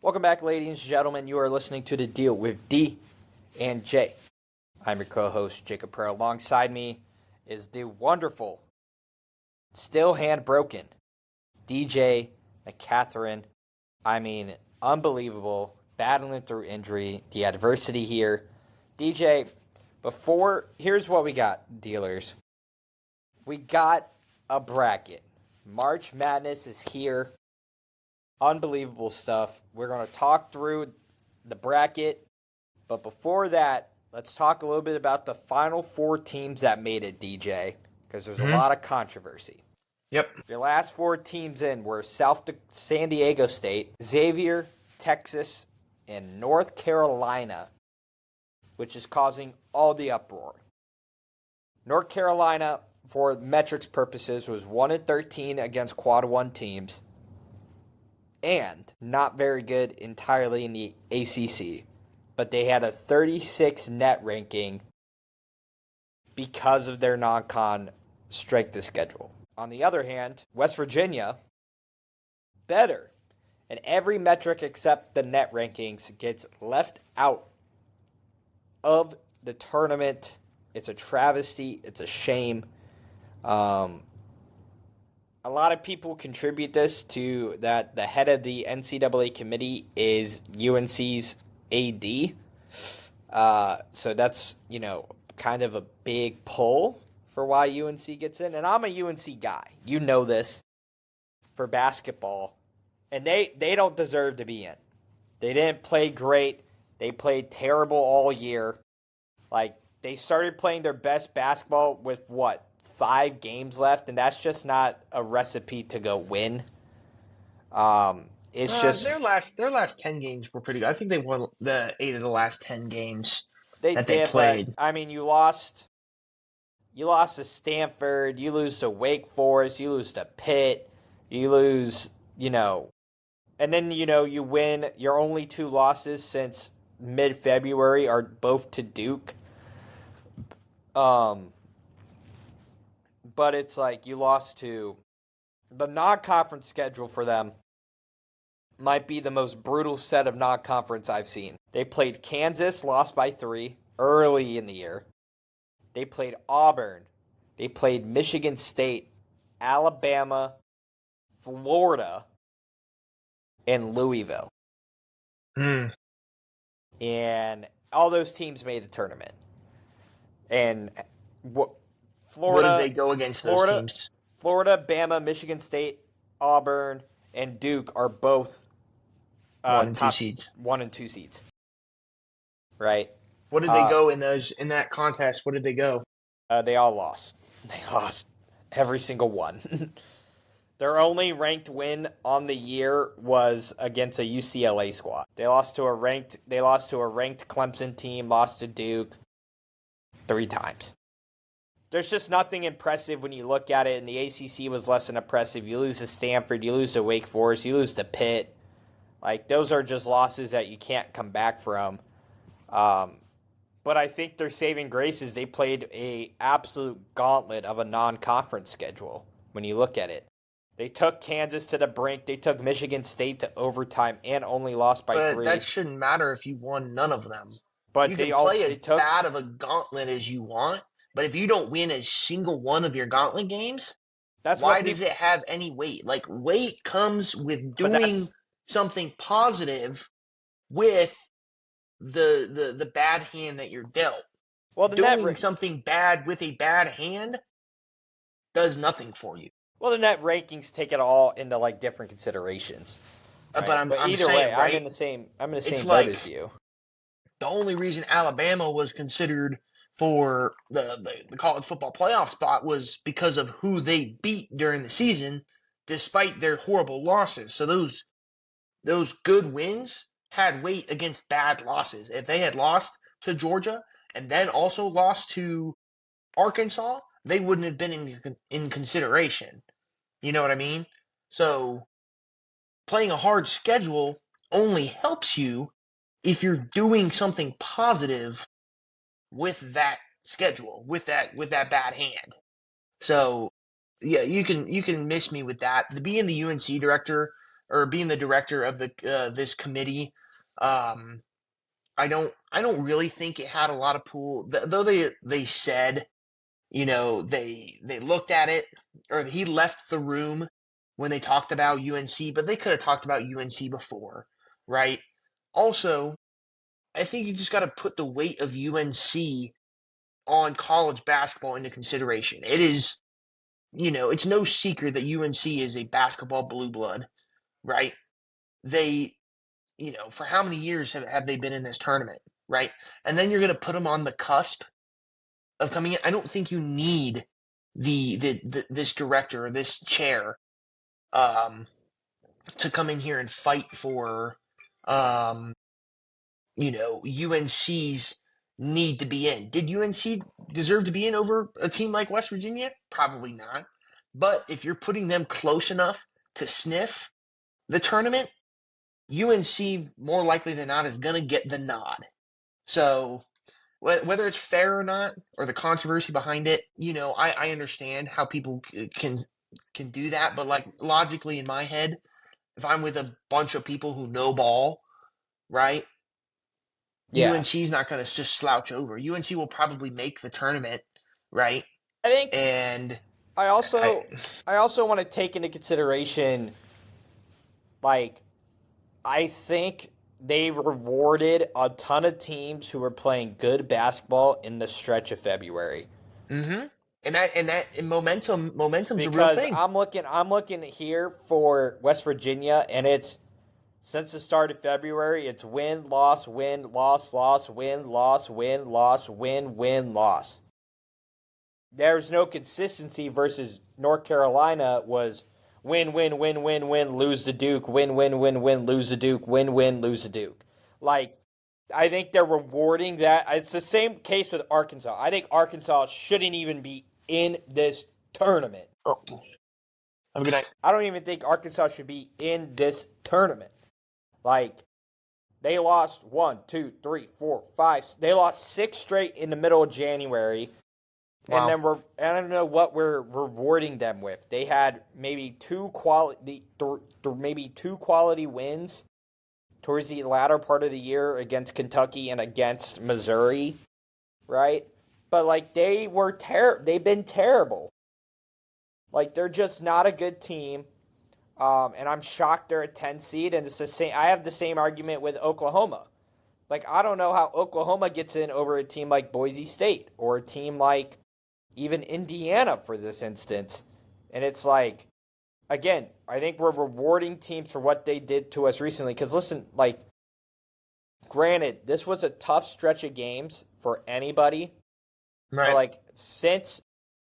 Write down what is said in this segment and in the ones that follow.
Welcome back, ladies and gentlemen. You are listening to The Deal with D and J. I'm your co-host, Jacob Pearl. Alongside me is the wonderful, still hand-broken, DJ McCatherine. I mean, unbelievable, battling through injury, the adversity here. DJ, here's what we got, dealers. We got a bracket. March Madness is here. Unbelievable stuff. We're going to talk through the bracket. But before that, let's talk a little bit about the final four teams that made it, DJ, because there's a lot of controversy. Yep. Your last four teams in were San Diego State, Xavier, Texas, and North Carolina, which is causing all the uproar. North Carolina, for metrics purposes, was 1-13 against Quad 1 teams, and not very good entirely in the ACC, but they had a 36 net ranking because of their non-con strength of schedule. On the other hand, West Virginia, better, and every metric except the net rankings gets left out of the tournament. It's a travesty. It's a shame. A lot of people contribute this to that the head of the NCAA committee is UNC's AD. So that's, kind of a big pull for why UNC gets in. And I'm a UNC guy. You know this for basketball. And they don't deserve to be in. They didn't play great. They played terrible all year. They started playing their best basketball with 5 games left, and that's just not a recipe to go win. It's just their last 10 games were pretty good. I think they won the 8 of the last 10 games they played. But, you lost to Stanford, you lose to Wake Forest, you lose to Pitt, you lose, and then you win. Your only 2 losses since mid-February are both to Duke. But it's you lost to the non-conference schedule for them. Might be the most brutal set of non-conference I've seen. They played Kansas, lost by 3 early in the year. They played Auburn. They played Michigan State, Alabama, Florida, and Louisville. And all those teams made the tournament. And Florida, what did they go against those teams? Florida, Bama, Michigan State, Auburn, and Duke are both 1 and 2 seeds. 1 and 2 seeds. Right? What did they go in that contest? What did they go? They all lost. They lost every single one. Their only ranked win on the year was against a UCLA squad. They lost to a ranked Clemson team, lost to Duke 3 times. There's just nothing impressive when you look at it, and the ACC was less than impressive. You lose to Stanford, you lose to Wake Forest, you lose to Pitt. Those are just losses that you can't come back from. But I think their saving grace is they played a absolute gauntlet of a non-conference schedule when you look at it. They took Kansas to the brink. They took Michigan State to overtime and only lost by 3. But that shouldn't matter if you won none of them. But you can play as bad of a gauntlet as you want, but if you don't win a single one of your gauntlet games, why does it have any weight? Weight comes with doing something positive with the bad hand that you're dealt. Well, doing something bad with a bad hand does nothing for you. Well, the net rankings take it all into different considerations. Right? But I'm either saying, way, right? I'm in the same boat as you. The only reason Alabama was considered for the college football playoff spot was because of who they beat during the season, despite their horrible losses. So those good wins had weight against bad losses. If they had lost to Georgia and then also lost to Arkansas, they wouldn't have been in consideration. You know what I mean? So playing a hard schedule only helps you if you're doing something positive with that schedule, with that bad hand. So yeah, you can miss me with that. Being the UNC director, or being the director of the this committee. I don't really think it had a lot of pull. Though they said, they looked at it, or he left the room when they talked about UNC, but they could have talked about UNC before, right? Also, I think you just got to put the weight of UNC on college basketball into consideration. It is, it's no secret that UNC is a basketball blue blood, right? They, for how many years have they been in this tournament, right? And then you're going to put them on the cusp of coming in. I don't think you need this director or this chair um, to come in here and fight for UNC's need to be in. Did UNC deserve to be in over a team like West Virginia? Probably not. But if you're putting them close enough to sniff the tournament, UNC more likely than not is going to get the nod. So whether it's fair or not, or the controversy behind it, I understand how people can do that. But like logically in my head, if I'm with a bunch of people who know ball, right? Yeah. UNC's not going to just slouch over. UNC will probably make the tournament, right? I think And I I, also I also want to take into consideration, like, I think they rewarded a ton of teams who were playing good basketball in the stretch of February. mm-hmm. And momentum's a real Because thing. I'm looking here for West Virginia, and it's since the start of February, it's win, loss, win, loss, loss, win, loss, win, loss, win, win, loss. There's no consistency versus North Carolina was win, win, win, win, win, lose to Duke, win, win, win, win, lose to Duke, win, win, lose to Duke. Like, I think they're rewarding that. It's the same case with Arkansas. I think Arkansas shouldn't even be in this tournament. Oh, have a good night. I don't even think Arkansas should be in this tournament. Like, they lost 1, 2, 3, 4, 5. They lost 6 straight in the middle of January. And Wow. then I don't know what we're rewarding them with. They had maybe two quality wins towards the latter part of the year against Kentucky and against Missouri, right? But like they've been terrible. Like they're just not a good team. And I'm shocked they're a 10 seed. And it's the same. I have the same argument with Oklahoma. Like I don't know how Oklahoma gets in over a team like Boise State or a team like even Indiana for this instance. And it's like, again, I think we're rewarding teams for what they did to us recently. Because listen, like, granted, this was a tough stretch of games for anybody. Right. But like, since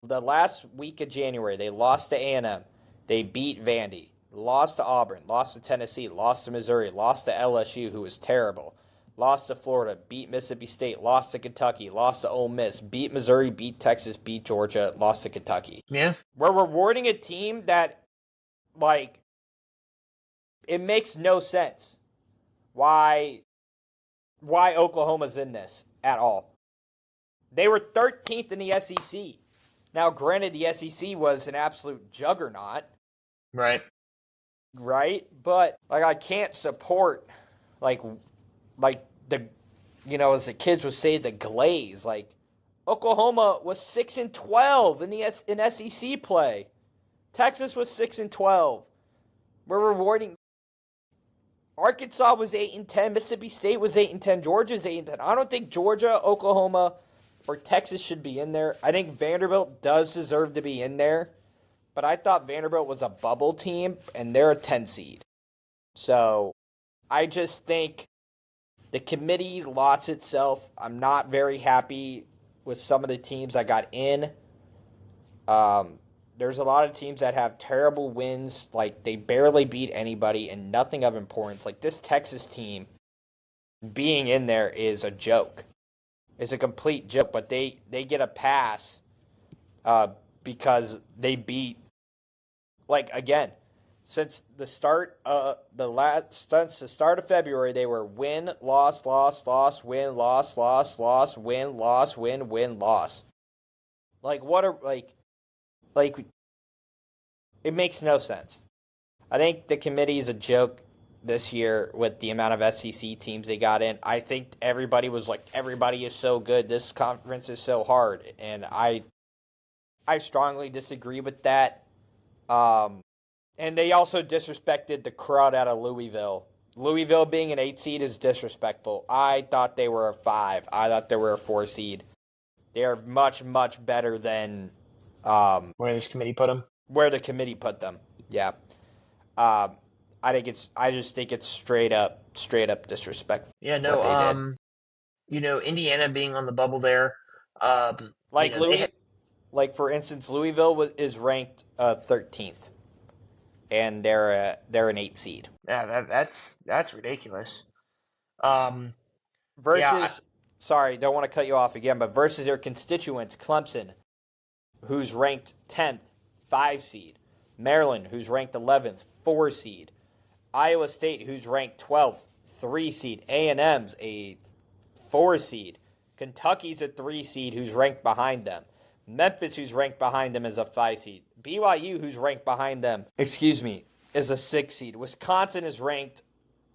the last week of January, they lost to A&M. They beat Vandy. Lost to Auburn. Lost to Tennessee. Lost to Missouri. Lost to LSU, who was terrible. Lost to Florida, beat Mississippi State, lost to Kentucky, lost to Ole Miss, beat Missouri, beat Texas, beat Georgia, lost to Kentucky. Yeah. We're rewarding a team that, like, it makes no sense why Oklahoma's in this at all. They were 13th in the SEC. Now, granted, the SEC was an absolute juggernaut. Right. Right? But, like, I can't support, like the, as the kids would say, the glaze. Like Oklahoma was 6-12 in SEC play. Texas was 6-12. We're rewarding. Arkansas was 8-10. Mississippi State was 8-10. Georgia's 8-10. I don't think Georgia, Oklahoma, or Texas should be in there. I think Vanderbilt does deserve to be in there, but I thought Vanderbilt was a bubble team, and they're a 10 seed. So I just think the committee lost itself. I'm not very happy with some of the teams that got in. There's a lot of teams that have terrible wins. Like, they barely beat anybody and nothing of importance. Like, this Texas team being in there is a joke. It's a complete joke, but they get a pass because they beat, like, again, since the start of February, they were win, loss, loss, loss, win, loss, loss, loss, win, loss, win, win, loss. Like what are like it makes no sense. I think the committee is a joke this year with the amount of SEC teams they got in. I think everybody was like, everybody is so good. This conference is so hard, and I strongly disagree with that. And they also disrespected the crowd out of Louisville. Louisville being an 8 seed is disrespectful. I thought they were a 5. I thought they were a 4 seed. They are much, much better than Where this committee put them? where the committee put them. Yeah. I just think it's straight up disrespectful. Yeah, What they did. Indiana being on the bubble there. Like They like for instance, Louisville is ranked 13th, and they're an 8 seed. yeah, that's ridiculous. Um, yeah, Versus, sorry, don't want to cut you off again, but versus their constituents, Clemson, who's ranked 10th, 5 seed. Maryland, who's ranked 11th, 4 seed. Iowa State, who's ranked 12th, 3 seed. A&M's a 4 seed. Kentucky's a 3 seed who's ranked behind them. Memphis, who's ranked behind them, is a 5 seed. BYU, who's ranked behind them, is a 6 seed. Wisconsin is ranked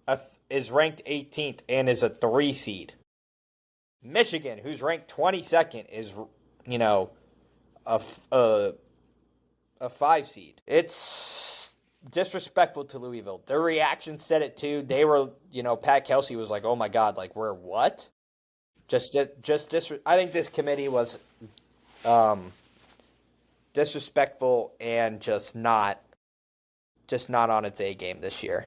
18th and is a 3 seed. Michigan, who's ranked 22nd, is a 5 seed. It's disrespectful to Louisville. Their reaction said it too. They were, Pat Kelsey was like, "Oh my God, like we're what?" I think this committee was disrespectful and just not on its A game this year.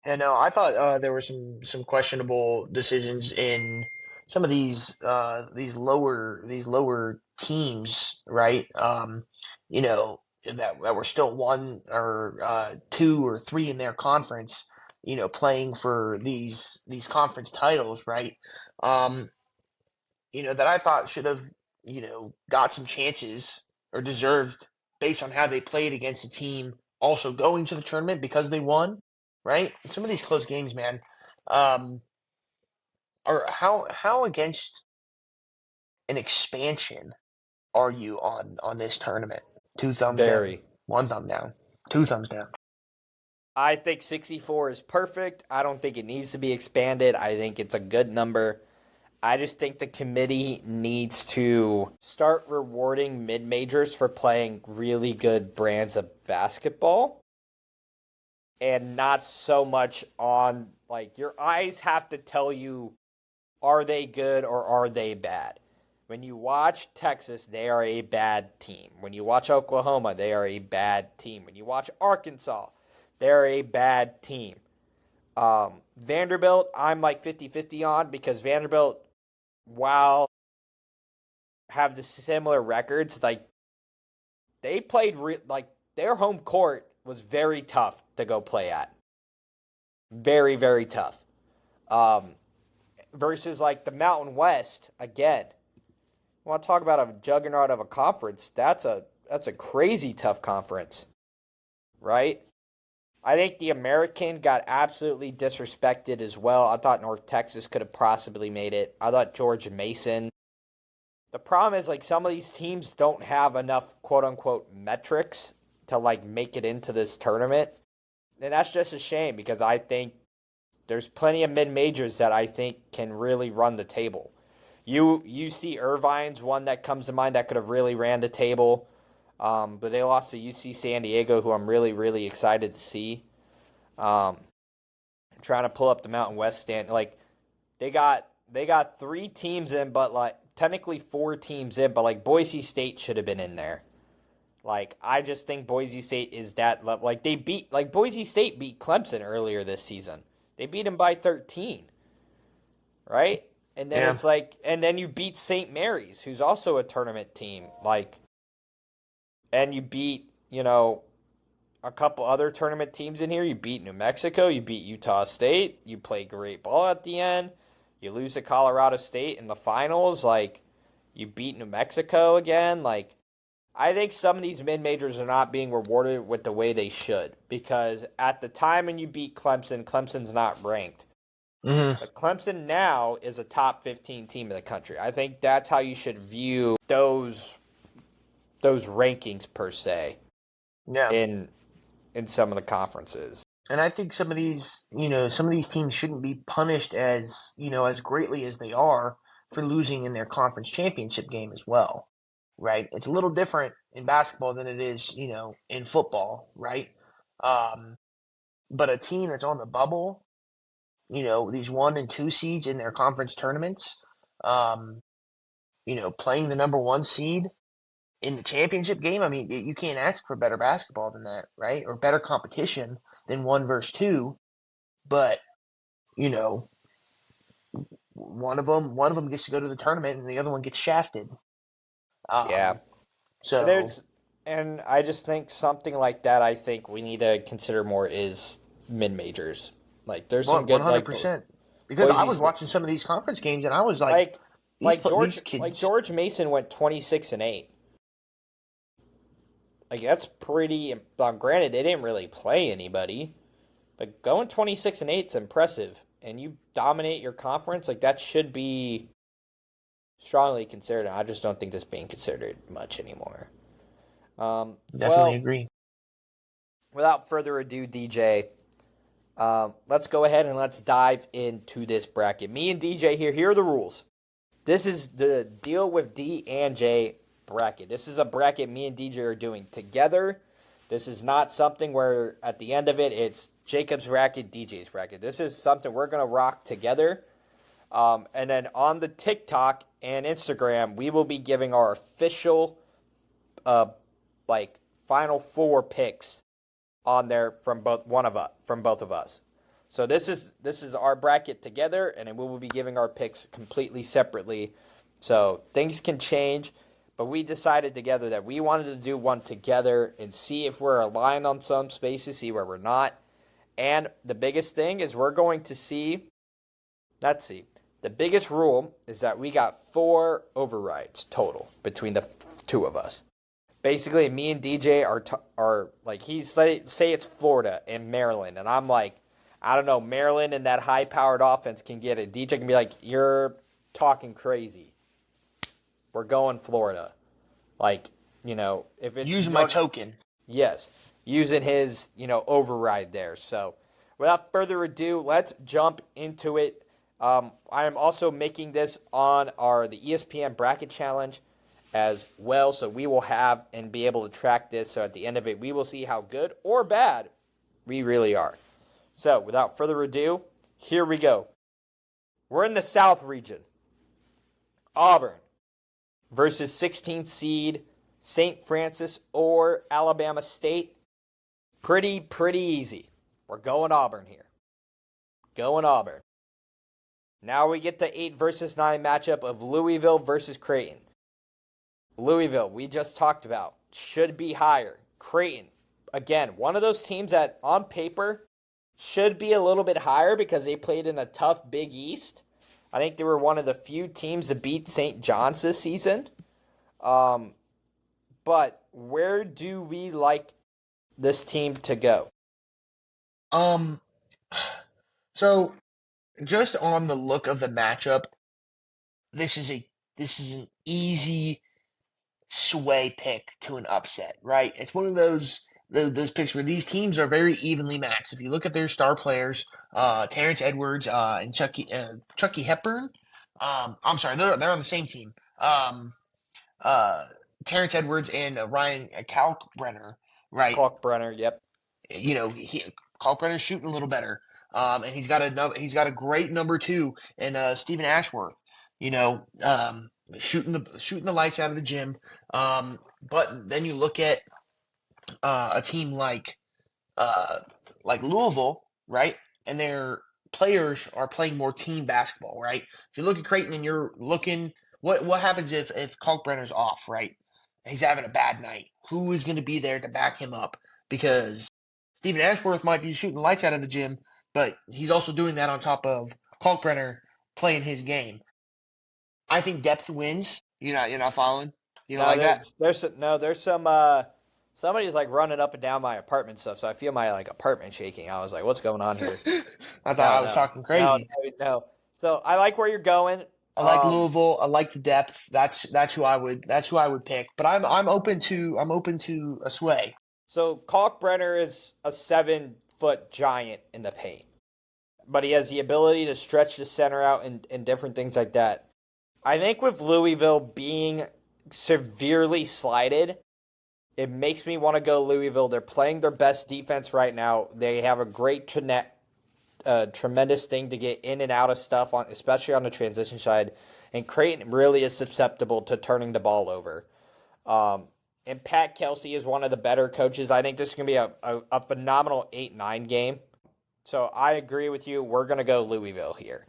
and no, I thought there were some questionable decisions in some of these lower teams, right? That were still one or 2 or 3 in their conference, playing for these conference titles, right? Um, that I thought should have, got some chances or deserved based on how they played against a team also going to the tournament because they won, right? Some of these close games, man, um, are how against an expansion are you on this tournament? 2 thumbs down, Very. 1 thumb down, 2 thumbs down. I think 64 is perfect. I don't think it needs to be expanded. I think it's a good number. I just think the committee needs to start rewarding mid-majors for playing really good brands of basketball and not so much on, like, your eyes have to tell you, are they good or are they bad? When you watch Texas, they are a bad team. When you watch Oklahoma, they are a bad team. When you watch Arkansas, they're a bad team. Vanderbilt, I'm like 50-50 on because Vanderbilt, while have the similar records, like they played like their home court was very tough to go play at. Very, very tough. Versus like the Mountain West, again, I want to talk about a juggernaut of a conference. That's a crazy tough conference, right? I think the American got absolutely disrespected as well. I thought North Texas could have possibly made it. I thought George Mason. The problem is, like, some of these teams don't have enough quote-unquote metrics to, like, make it into this tournament. And that's just a shame because I think there's plenty of mid-majors that I think can really run the table. UC Irvine's one that comes to mind that could have really ran the table. But they lost to UC San Diego, who I'm really, really excited to see. I'm trying to pull up the Mountain West stand. Like, they got 3 teams in, but like technically 4 teams in, but like Boise State should have been in there. Like, I just think Boise State is that level. Like, Boise State beat Clemson earlier this season. They beat them by 13, right? And then it's like, and then you beat St. Mary's, who's also a tournament team. Like, and you beat, a couple other tournament teams in here. You beat New Mexico. You beat Utah State. You play great ball at the end. You lose to Colorado State in the finals. Like, you beat New Mexico again. Like, I think some of these mid-majors are not being rewarded with the way they should. Because at the time when you beat Clemson, Clemson's not ranked. Mm-hmm. But Clemson now is a top 15 team in the country. I think that's how you should view those rankings per se. Yeah. In in some of the conferences. And I think some of these, some of these teams shouldn't be punished as, as greatly as they are for losing in their conference championship game as well, right? It's a little different in basketball than it is, in football, right? Um, but a team that's on the bubble, these 1 and 2 seeds in their conference tournaments, um, playing the number 1 seed in the championship game, I mean, you can't ask for better basketball than that, right? Or better competition than 1 versus 2. But you know, one of them gets to go to the tournament, and the other one gets shafted. Yeah. Um, so There's and I just think something like that I think we need to consider more is mid majors. Like there's some one good hundred like percent. Because I Boise was watching some of these conference games, and I was like, like these these Like kids. George Mason went 26-8. Like that's pretty. Granted, they didn't really play anybody, but going 26-8 is impressive. And you dominate your conference, like that should be strongly considered. I just don't think this being considered much anymore. Definitely Well, agree. without further ado, DJ, let's go ahead and let's dive into this bracket. Me and DJ here. Here are the rules. This is the deal with D and J bracket. This is a bracket me and DJ are doing together. This is not something where at the end of it, it's Jacob's bracket, DJ's bracket. This is something we're going to rock together. And then on the TikTok and Instagram, we will be giving our official, Final Four picks on there from both of us. So this is our bracket together, and then we will be giving our picks completely separately. So things can change, but we decided together that we wanted to do one together and see if we're aligned on some spaces, see where we're not. And the biggest thing is we're going to see. Let's see. The biggest rule is that we got 4 overrides total between the two of us. Basically, me and DJ are like he's say it's Florida and Maryland, and I'm like, I don't know, Maryland and that high-powered offense can get it. DJ can be like, you're talking crazy. We're going Florida. Like, if it's Using my token. yes, using his, override there. So, without further ado, let's jump into it. I am also making this on the ESPN Bracket Challenge as well, so we will have and be able to track this. So at the end of it, we will see how good or bad we really are. So, without further ado, here we go. We're in the South region. Auburn versus 16th seed St. Francis or Alabama State. Pretty easy. We're going Auburn here. Going Auburn. Now we get the 8 versus 9 matchup of Louisville versus Creighton. Louisville, we just talked about, should be higher. Creighton, again, one of those teams that on paper should be a little bit higher because they played in a tough Big East. I think they were one of the few teams to beat St. John's this season. But where do we like this team to go? Um, so just on the look of the matchup, this is an easy sway pick to an upset, right? It's one of those picks where these teams are very evenly matched. If you look at their star players, Terrence Edwards and Chucky Hepburn, I'm sorry, they're on the same team. Uh, Terrence Edwards and Ryan Kalkbrenner, right? Kalkbrenner, yep. Kalkbrenner's shooting a little better, and he's got a great number 2 in Stephen Ashworth. Shooting the lights out of the gym. But then you look at a team like Louisville, right? And their players are playing more team basketball, right? If you look at Creighton and you're looking, what happens if Kalkbrenner's off, right? He's having a bad night. Who is going to be there to back him up? Because Stephen Ashworth might be shooting lights out of the gym, but he's also doing that on top of Kalkbrenner playing his game. I think depth wins. You're not following. You don't No, like that? there's some somebody's like running up and down my apartment stuff, so I feel my like apartment shaking. I was like, what's going on here? I thought No, I was no. talking crazy. No. So I like where you're going. I like Louisville. I like the depth. That's who I would pick. But I'm open to a sway. So Kalkbrenner is a 7-foot giant in the paint, but he has the ability to stretch the center out and different things like that. I think with Louisville being severely slighted, it makes me want to go Louisville. They're playing their best defense right now. They have a great tremendous thing to get in and out of stuff, on, especially on the transition side. And Creighton really is susceptible to turning the ball over. And Pat Kelsey is one of the better coaches. I think this is going to be a phenomenal 8-9 game. So I agree with you. We're going to go Louisville here.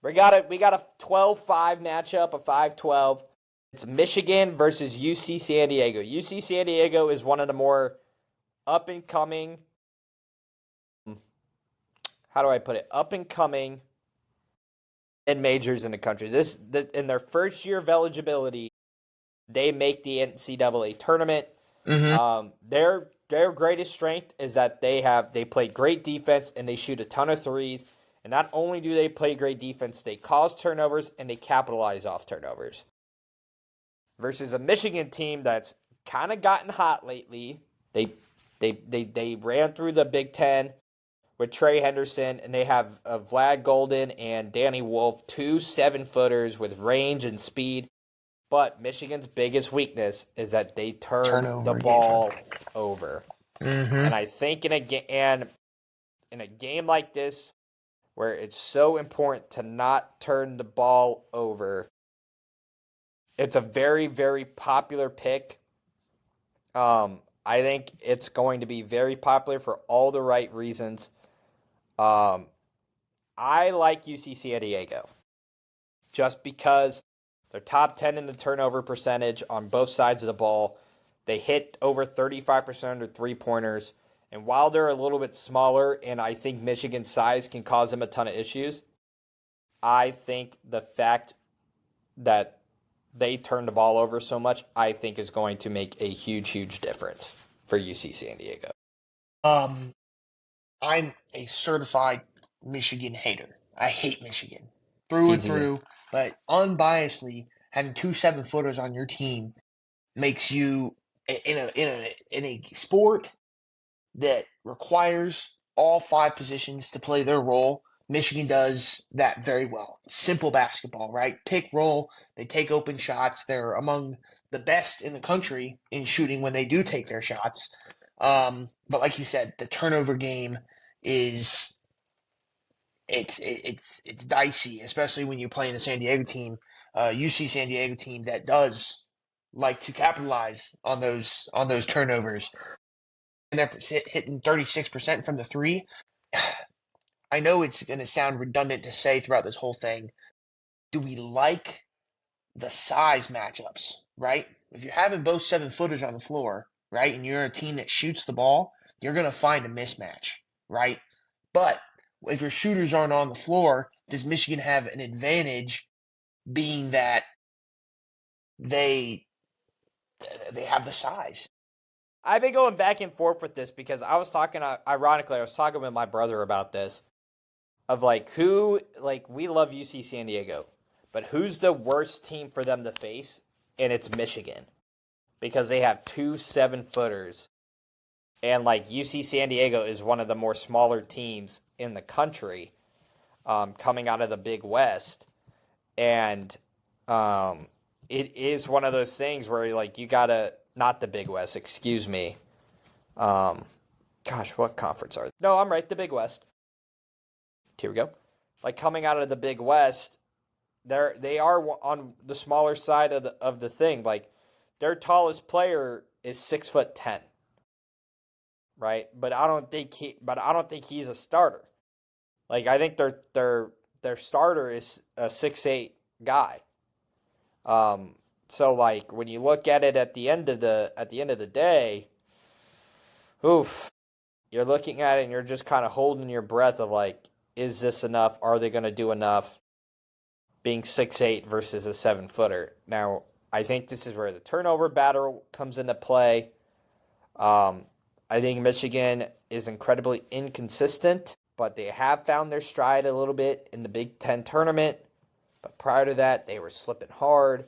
We got a 12-5 matchup, a 5-12. It's Michigan versus UC San Diego. UC San Diego is one of the more up-and-coming, how do I put it, up-and-coming majors in the country. In their first year of eligibility, they make the NCAA tournament. Mm-hmm. Their greatest strength is that they play great defense and they shoot a ton of threes. And not only do they play great defense, they cause turnovers and they capitalize off turnovers. Versus a Michigan team that's kind of gotten hot lately. They ran through the Big Ten with Trey Henderson, and they have Vlad Golden and Danny Wolf, 2 7-footers with range and speed. But Michigan's biggest weakness is that they turn the ball over. Mm-hmm. And I think in a game like this, where it's so important to not turn the ball over, it's a very, very popular pick. I think it's going to be very popular for all the right reasons. I like UC San Diego just because they're top 10 in the turnover percentage on both sides of the ball. They hit over 35% of their three-pointers. And while they're a little bit smaller, and I think Michigan's size can cause them a ton of issues, I think the fact that they turn the ball over so much, I think is going to make a huge, huge difference for UC San Diego. I'm a certified Michigan hater. I hate Michigan through and through, but unbiasedly, having 2 7-footers on your team makes you in a sport that requires all 5 positions to play their role. Michigan does that very well. Simple basketball, right? Pick, roll. They take open shots. They're among the best in the country in shooting when they do take their shots. But like you said, the turnover game is it's dicey, especially when you're playing a San Diego team, UC San Diego team that does like to capitalize on those turnovers. And they're hitting 36% from the three. I know it's going to sound redundant to say throughout this whole thing. Do we like the size matchups, right? If you're having both 7-footers on the floor, right, and you're a team that shoots the ball, you're going to find a mismatch, right? But if your shooters aren't on the floor, does Michigan have an advantage being that they have the size? I've been going back and forth with this because I was talking with my brother about this. Of we love UC San Diego, but who's the worst team for them to face? And it's Michigan. Because they have 2 7-footers. And UC San Diego is one of the more smaller teams in the country, coming out of the Big West. And it is one of those things where you gotta, not the Big West, excuse me. Gosh, what conference are they? No, I'm right, the Big West. Here we go. Coming out of the Big West, they are on the smaller side of the thing. Their tallest player is 6'10", right? But I don't think he's a starter. I think their starter is a 6'8" guy. So when you look at it at the end of the day, oof, you're looking at it and you're just kind of holding your breath of is this enough? Are they going to do enough? Being 6'8" versus a 7-footer. Now, I think this is where the turnover battle comes into play. I think Michigan is incredibly inconsistent, but they have found their stride a little bit in the Big Ten tournament. But prior to that, they were slipping hard.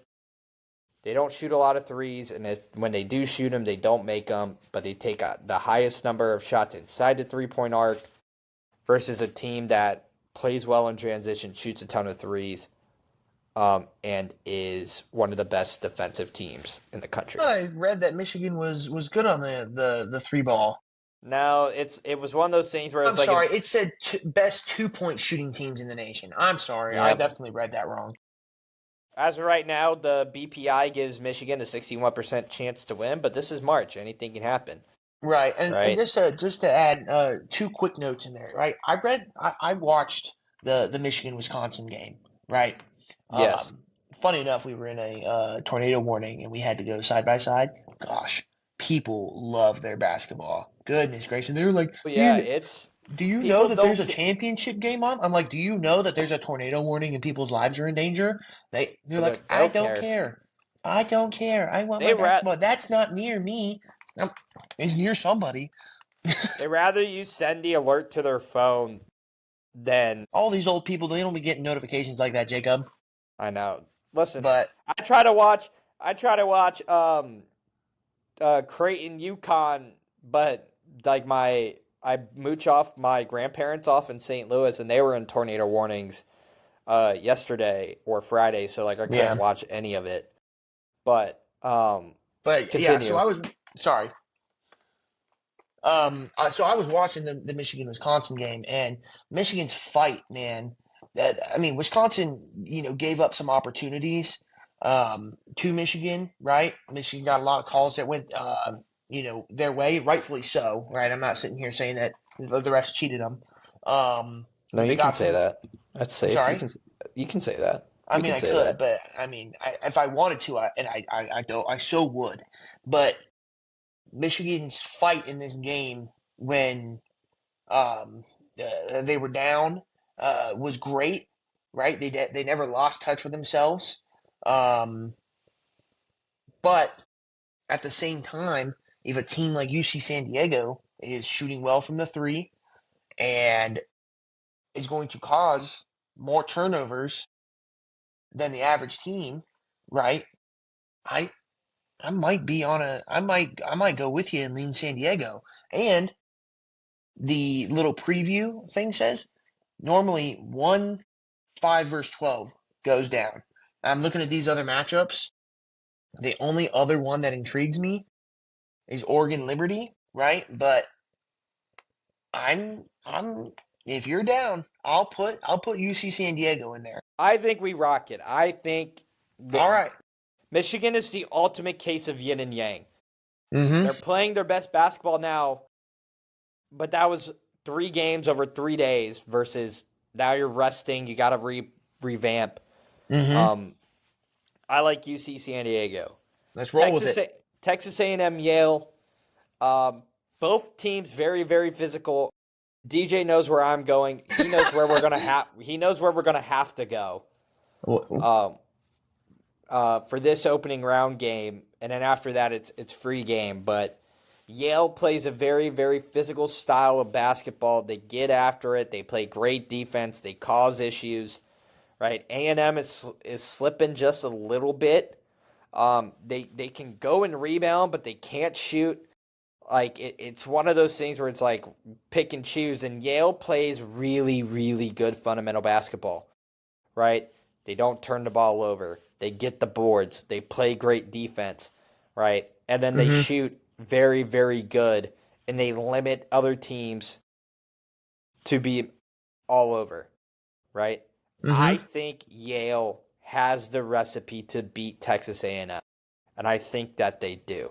They don't shoot a lot of threes, and when they do shoot them, they don't make them, but they take the highest number of shots inside the three-point arc versus a team that plays well in transition, shoots a ton of threes, and is one of the best defensive teams in the country. I read that Michigan was good on the three ball. No, it was one of those things where I'm sorry, it said best 2-point shooting teams in the nation. I'm sorry, I definitely read that wrong. As of right now, the BPI gives Michigan a 61% chance to win, but this is March. Anything can happen. Right, and just to add two quick notes in there, right? I watched the Michigan Wisconsin game, right? Yes. Funny enough, we were in a tornado warning and we had to go side by side. Gosh, people love their basketball. Goodness gracious, they were like, Well, yeah, it's do you know people that don't there's a championship game on? I'm like, do you know that there's a tornado warning and people's lives are in danger? They're like, they I don't don't care. care. I don't care. I want They my basketball. That's not near me. It's near somebody. they rather you send the alert to their phone than All these old people, they don't be getting notifications like that, Jacob. I know. Listen, But I try to watch Creighton UConn, but like I mooch off my grandparents off in St. Louis, and they were in tornado warnings yesterday or Friday, so like I couldn't watch any of it. But continue. yeah, so I was sorry. So I was watching the Michigan Wisconsin game, and Michigan's fight, man. I mean, Wisconsin, gave up some opportunities to Michigan, right? Michigan got a lot of calls that went, their way, rightfully so, right? I'm not sitting here saying that the refs cheated them. No, But they you can got say some. that. That's safe. Sorry. You can say that. I You mean, can I say could, that. but I mean, if I wanted to, I so would. But Michigan's fight in this game when um, they were down was great, right? They never lost touch with themselves, um, but at the same time, if a team like UC San Diego is shooting well from the three and is going to cause more turnovers than the average team, right? I I might be on a I might go with you and lean San Diego. And the little preview thing says normally 1-5 versus 12 goes down. I'm looking at these other matchups. The only other one that intrigues me is Oregon Liberty, right? But I'm if you're down, I'll put UC San Diego in there. I think we rock it. I think that All right. Michigan is the ultimate case of yin and yang. Mm-hmm. They're playing their best basketball now, but that was 3 games over 3 days versus now you're resting. You got to revamp. Mm-hmm. I like UC San Diego. Let's roll with it. Texas A&M, Yale. Both teams very, very physical. DJ knows where I'm going. He knows where we're gonna have. He knows where we're gonna have to go. For this opening round game, and then after that, it's free game. But Yale plays a very, very physical style of basketball. They get after it. They play great defense. They cause issues. Right? A&M is slipping just a little bit. They can go and rebound, but they can't shoot. Like it's one of those things where it's like pick and choose. And Yale plays really, really good fundamental basketball. Right? They don't turn the ball over. They get the boards. They play great defense. Right? And then they shoot very, very good. And they limit other teams to be all over. Right? I think Yale has the recipe to beat Texas A&M, and I think that they do.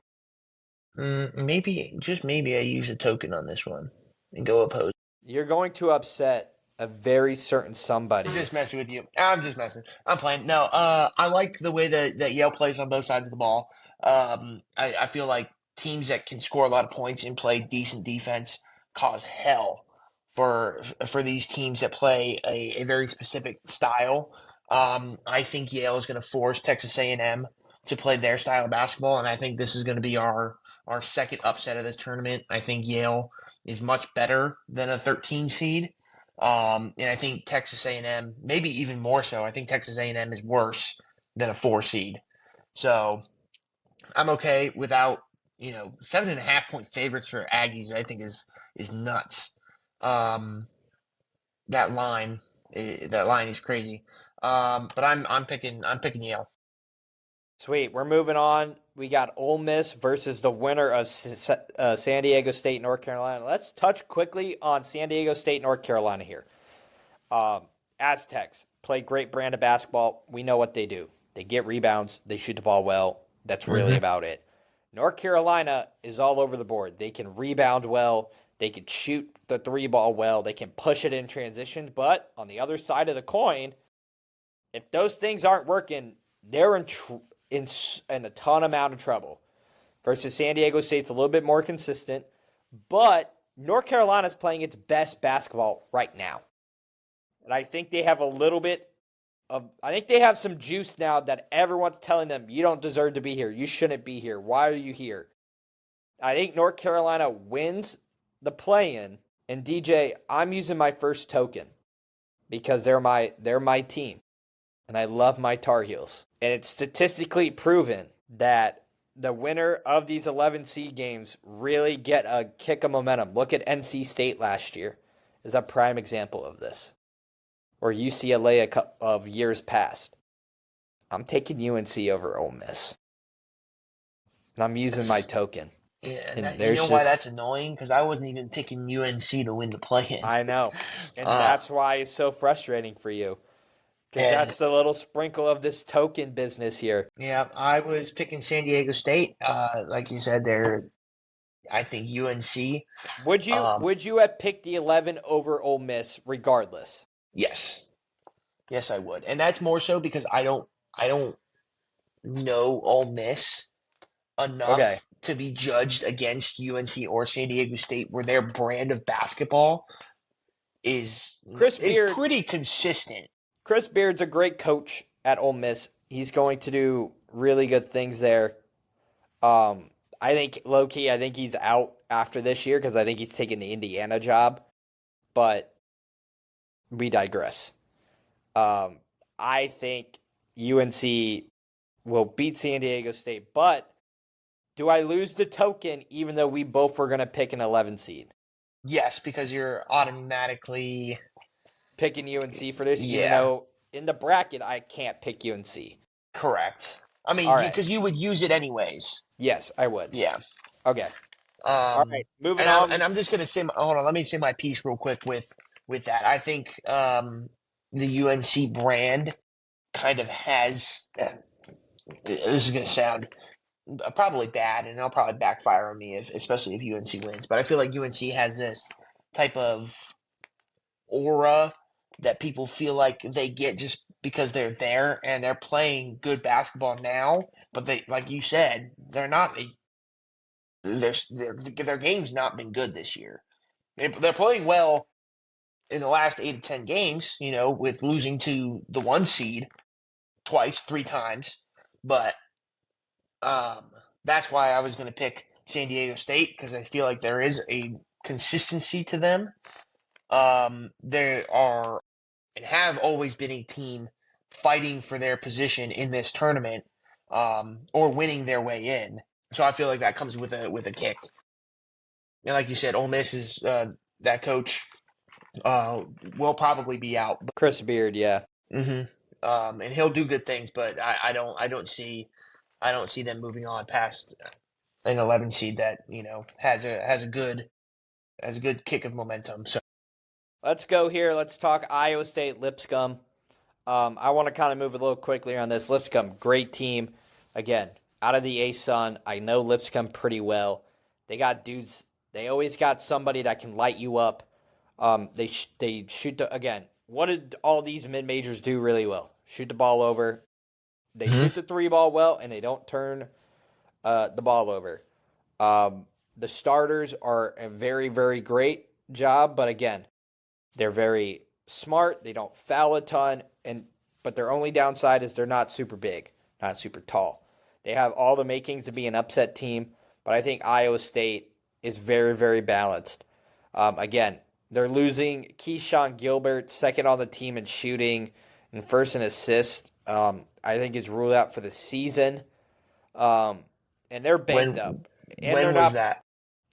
Maybe, just maybe, I use a token on this one and go oppose. You're going to upset a very certain somebody. I'm just messing with you. I'm just messing. I'm playing. No, I like the way that Yale plays on both sides of the ball. I feel like teams that can score a lot of points and play decent defense cause hell for these teams that play a very specific style. I think Yale is going to force Texas A&M to play their style of basketball, and I think this is going to be our second upset of this tournament. I think Yale is much better than a 13 seed. And I think Texas A&M, maybe even more so. I think Texas A&M is worse than a 4 seed. So I'm okay without 7.5 point favorites for Aggies. I think is nuts. Um, that line that line is crazy. But I'm picking Yale. Sweet. We're moving on. We got Ole Miss versus the winner of San Diego State, North Carolina. Let's touch quickly on San Diego State, North Carolina here. Aztecs play great brand of basketball. We know what they do. They get rebounds. They shoot the ball well. That's really Mm-hmm. about it. North Carolina is all over the board. They can rebound well. They can shoot the three ball well. They can push it in transition. But on the other side of the coin, if those things aren't working, they're in a ton amount of trouble. Versus San Diego State's a little bit more consistent, but North Carolina's playing its best basketball right now. And I think they have a little bit I think they have some juice now that everyone's telling them, you don't deserve to be here. You shouldn't be here. Why are you here? I think North Carolina wins the play-in. And DJ, I'm using my first token because they're my team. And I love my Tar Heels. And it's statistically proven that the winner of these 11 seed games really get a kick of momentum. Look at NC State last year is a prime example of this. Or UCLA a couple of years past. I'm taking UNC over Ole Miss. And I'm using my token. Yeah, And you know there's why just, that's annoying? Because I wasn't even picking UNC to win the play-in. I know. And Uh, that's why it's so frustrating for you. Because and that's the little sprinkle of this token business here. yeah, I was picking San Diego State. Like you said, I think UNC. Would you have picked the 11 over Ole Miss regardless? Yes, yes, I would, and that's more so because I don't know Ole Miss Okay. enough to be judged against UNC or San Diego State, where their brand of basketball is Chris is Beard pretty consistent. Chris Beard's a great coach at Ole Miss. He's going to do really good things there. I think low key, I think he's out after this year because I think he's taking the Indiana job. But we digress. Um, I think UNC will beat San Diego State, but do I lose the token even though we both were going to pick an 11 seed? Yes, because you're automatically Picking UNC for this, even yeah, though in the bracket I can't pick UNC. correct. I All mean, right. because you would use it anyways. Yes, I would. Yeah. Okay. All right. Moving on. I'm just gonna say, hold on, let me say my piece real quick with that. I think the UNC brand kind of has. This is gonna sound probably bad, and it'll probably backfire on me, especially if UNC wins. But I feel like UNC has this type of aura that people feel like they get just because they're there and they're playing good basketball now. But they, like you said, they're not. Their game's not been good this year. They're playing well in the last 8 to 10 games. With losing to the 1 seed twice, 3 times. But um, that's why I was going to pick San Diego State because I feel like there is a consistency to them. They are and have always been a team fighting for their position in this tournament, or winning their way in. So I feel like that comes with a kick. And like you said, Ole Miss is that coach uh, will probably be out. Chris Beard, yeah. hmm and he'll do good things, but I don't see them moving on past an 11 seed that has a good kick of momentum. So Let's go here. Let's talk Iowa State Lipscomb. I want to kind of move a little quickly on this. Lipscomb, great team. Again, out of the A-Sun, I know Lipscomb pretty well. They got dudes. They always got somebody that can light you up. They shoot again. What did all these mid majors do really well? Shoot the ball over. They shoot the three ball well, and they don't turn the ball over. The starters are a very, very great job, but again, they're very smart. They don't foul a ton, but their only downside is they're not super big, not super tall. They have all the makings to be an upset team, but I think Iowa State is very, very balanced. Again, they're losing Keyshawn Gilbert, second on the team in shooting and first in assists. I think is ruled out for the season. And they're banged When up. And they're was not. that?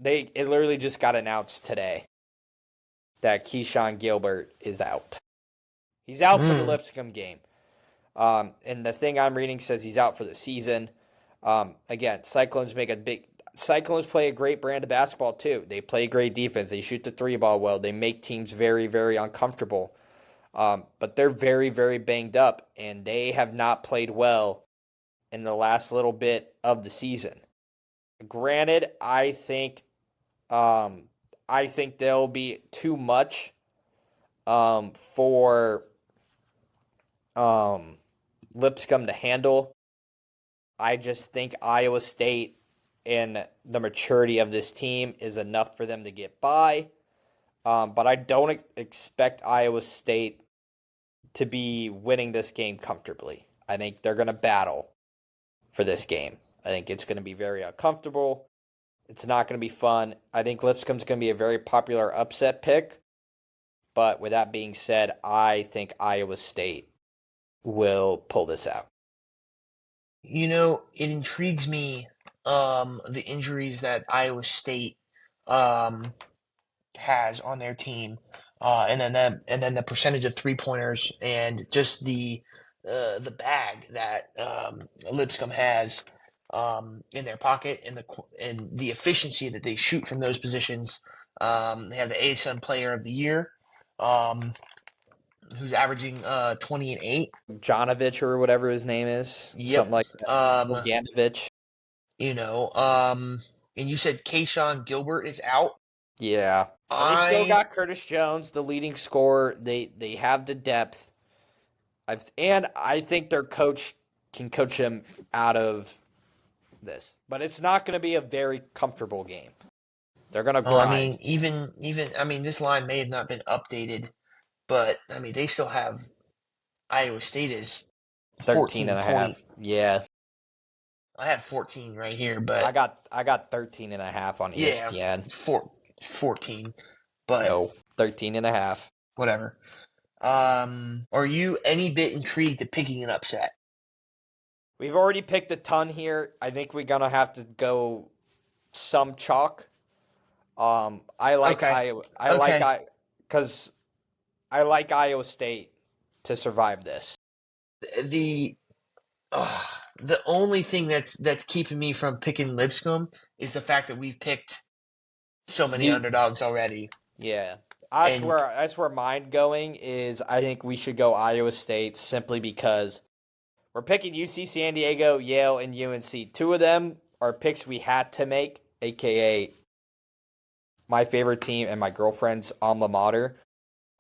It literally just got announced today that Keyshawn Gilbert is out. He's out for the Mm. Lipscomb game. And the thing I'm reading says he's out for the season. Again, Cyclones play a great brand of basketball too. They play great defense. They shoot the three ball well. They make teams very, very uncomfortable. But they're very, very banged up, and they have not played well in the last little bit of the season. Granted, I think there'll be too much for Lipscomb to handle. I just think Iowa State and the maturity of this team is enough for them to get by. But I don't expect Iowa State to be winning this game comfortably. I think they're going to battle for this game. I think it's going to be very uncomfortable. It's not going to be fun. I think Lipscomb's going to be a very popular upset pick. But with that being said, I think Iowa State will pull this out. It intrigues me, the injuries that Iowa State um, has on their team, and then the percentage of 3-pointers and just the bag that Lipscomb has in their pocket and the efficiency that they shoot from those positions. They have the ASUN Player of the Year, um, who's averaging 20 and 8. Jonovich or whatever his name is, something Yep. like that. Boganovich. You know, um, and you said Kayshawn Gilbert is out. Yeah. But they still I got Curtis Jones, the leading scorer. They have the depth. I think their coach can coach him out of this. But it's not going to be a very comfortable game. They're going to I grind. mean, even I mean, this line may have not been updated, but I mean, they still have Iowa State as 13 and 14 a point. half. Yeah. I have 14 right here, but I got 13 and a half on yeah, ESPN. 14. But No, 13 and a half. whatever. Are you any bit intrigued at picking an upset? We've already picked a ton here. I think we're going to have to go some chalk. I like Okay. Iowa. Okay. Because I like Iowa State to survive this. The uh, the only thing that's keeping me from picking Lipscomb is the fact that we've picked so many You, underdogs already. yeah. And That's where mine going is. I think we should go Iowa State simply because we're picking UC San Diego, Yale, and UNC. Two of them are picks we had to make, aka my favorite team and my girlfriend's alma mater.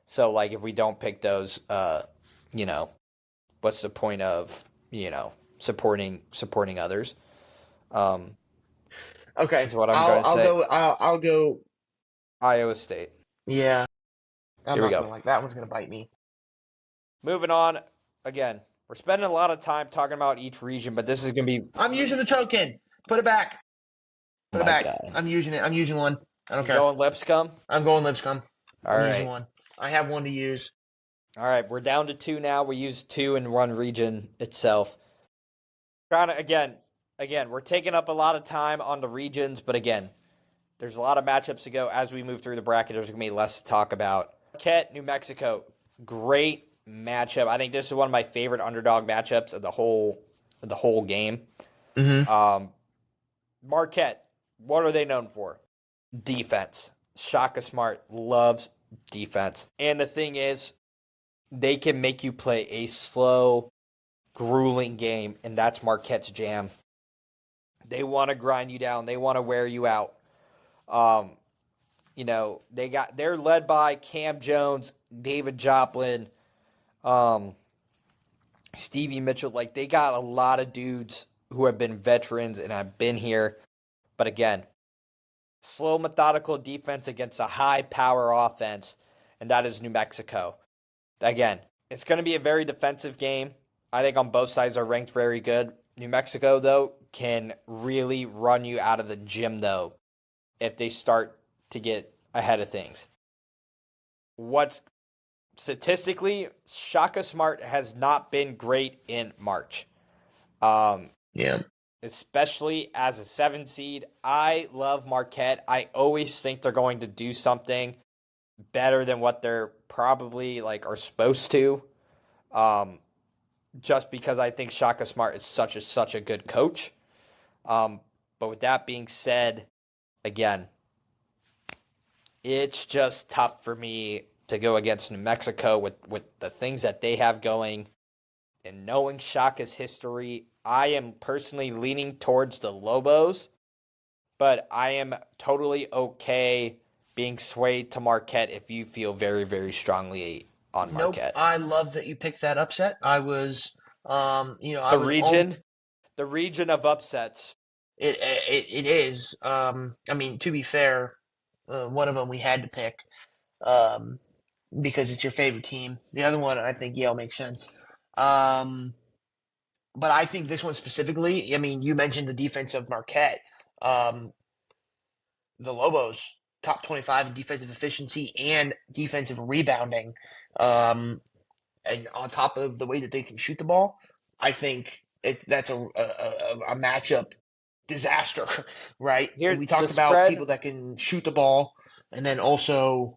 So like if we don't pick those, you know, what's the point of, supporting others? Um, okay, is what I'm going to say. I'll go. Iowa State. Yeah, I'm Here we not go. gonna like that one's gonna bite me. Moving on. Again, we're spending a lot of time talking about each region, but this is going to be. I'm using the token. Put it back. Oh Put it my back. God. I'm using it. I'm using one. I don't You care. going Lipscomb? I'm going Lipscomb. All I'm using right. one. I have one to use. All right. We're down to two now. We used two in one region itself. Trying to, again, we're taking up a lot of time on the regions, but again, there's a lot of matchups to go. As we move through the bracket, there's going to be less to talk about. Marquette, New Mexico. Great matchup. I think this is one of my favorite underdog matchups of the whole game. Mm-hmm. Marquette, what are they known for? Defense. Shaka Smart loves defense. And the thing is, they can make you play a slow, grueling game, and that's Marquette's jam. They want to grind you down. They want to wear you out. They're led by Cam Jones, David Joplin, Stevie Mitchell. Like, they got a lot of dudes who have been veterans and have been here. But again, slow, methodical defense against a high power offense, and that is New Mexico. Again, it's going to be a very defensive game. I think on both sides are ranked very good. New Mexico, though, can really run you out of the gym, though, if they start to get ahead of things. What's statistically, Shaka Smart has not been great in March. Yeah. especially as a 7 seed. I love Marquette. I always think they're going to do something better than what they're probably like are supposed to. Um, just because I think Shaka Smart is such a good coach. But with that being said, again, it's just tough for me to go against New Mexico with the things that they have going. And knowing Shaka's history, I am personally leaning towards the Lobos, but I am totally okay being swayed to Marquette if you feel very, very strongly on Nope. Marquette. I love that you picked that upset. I was, I The was on. region, the region of upsets. It is. I mean, to be fair, one of them we had to pick, um, because it's your favorite team. The other one, I think Yale makes sense. Um, but I think this one specifically. I mean, you mentioned the defense of Marquette. Um, the Lobos top 25 in defensive efficiency and defensive rebounding. And on top of the way that they can shoot the ball, I think that's a matchup disaster, right? And Here, we the talked about spread. people that can shoot the ball and then also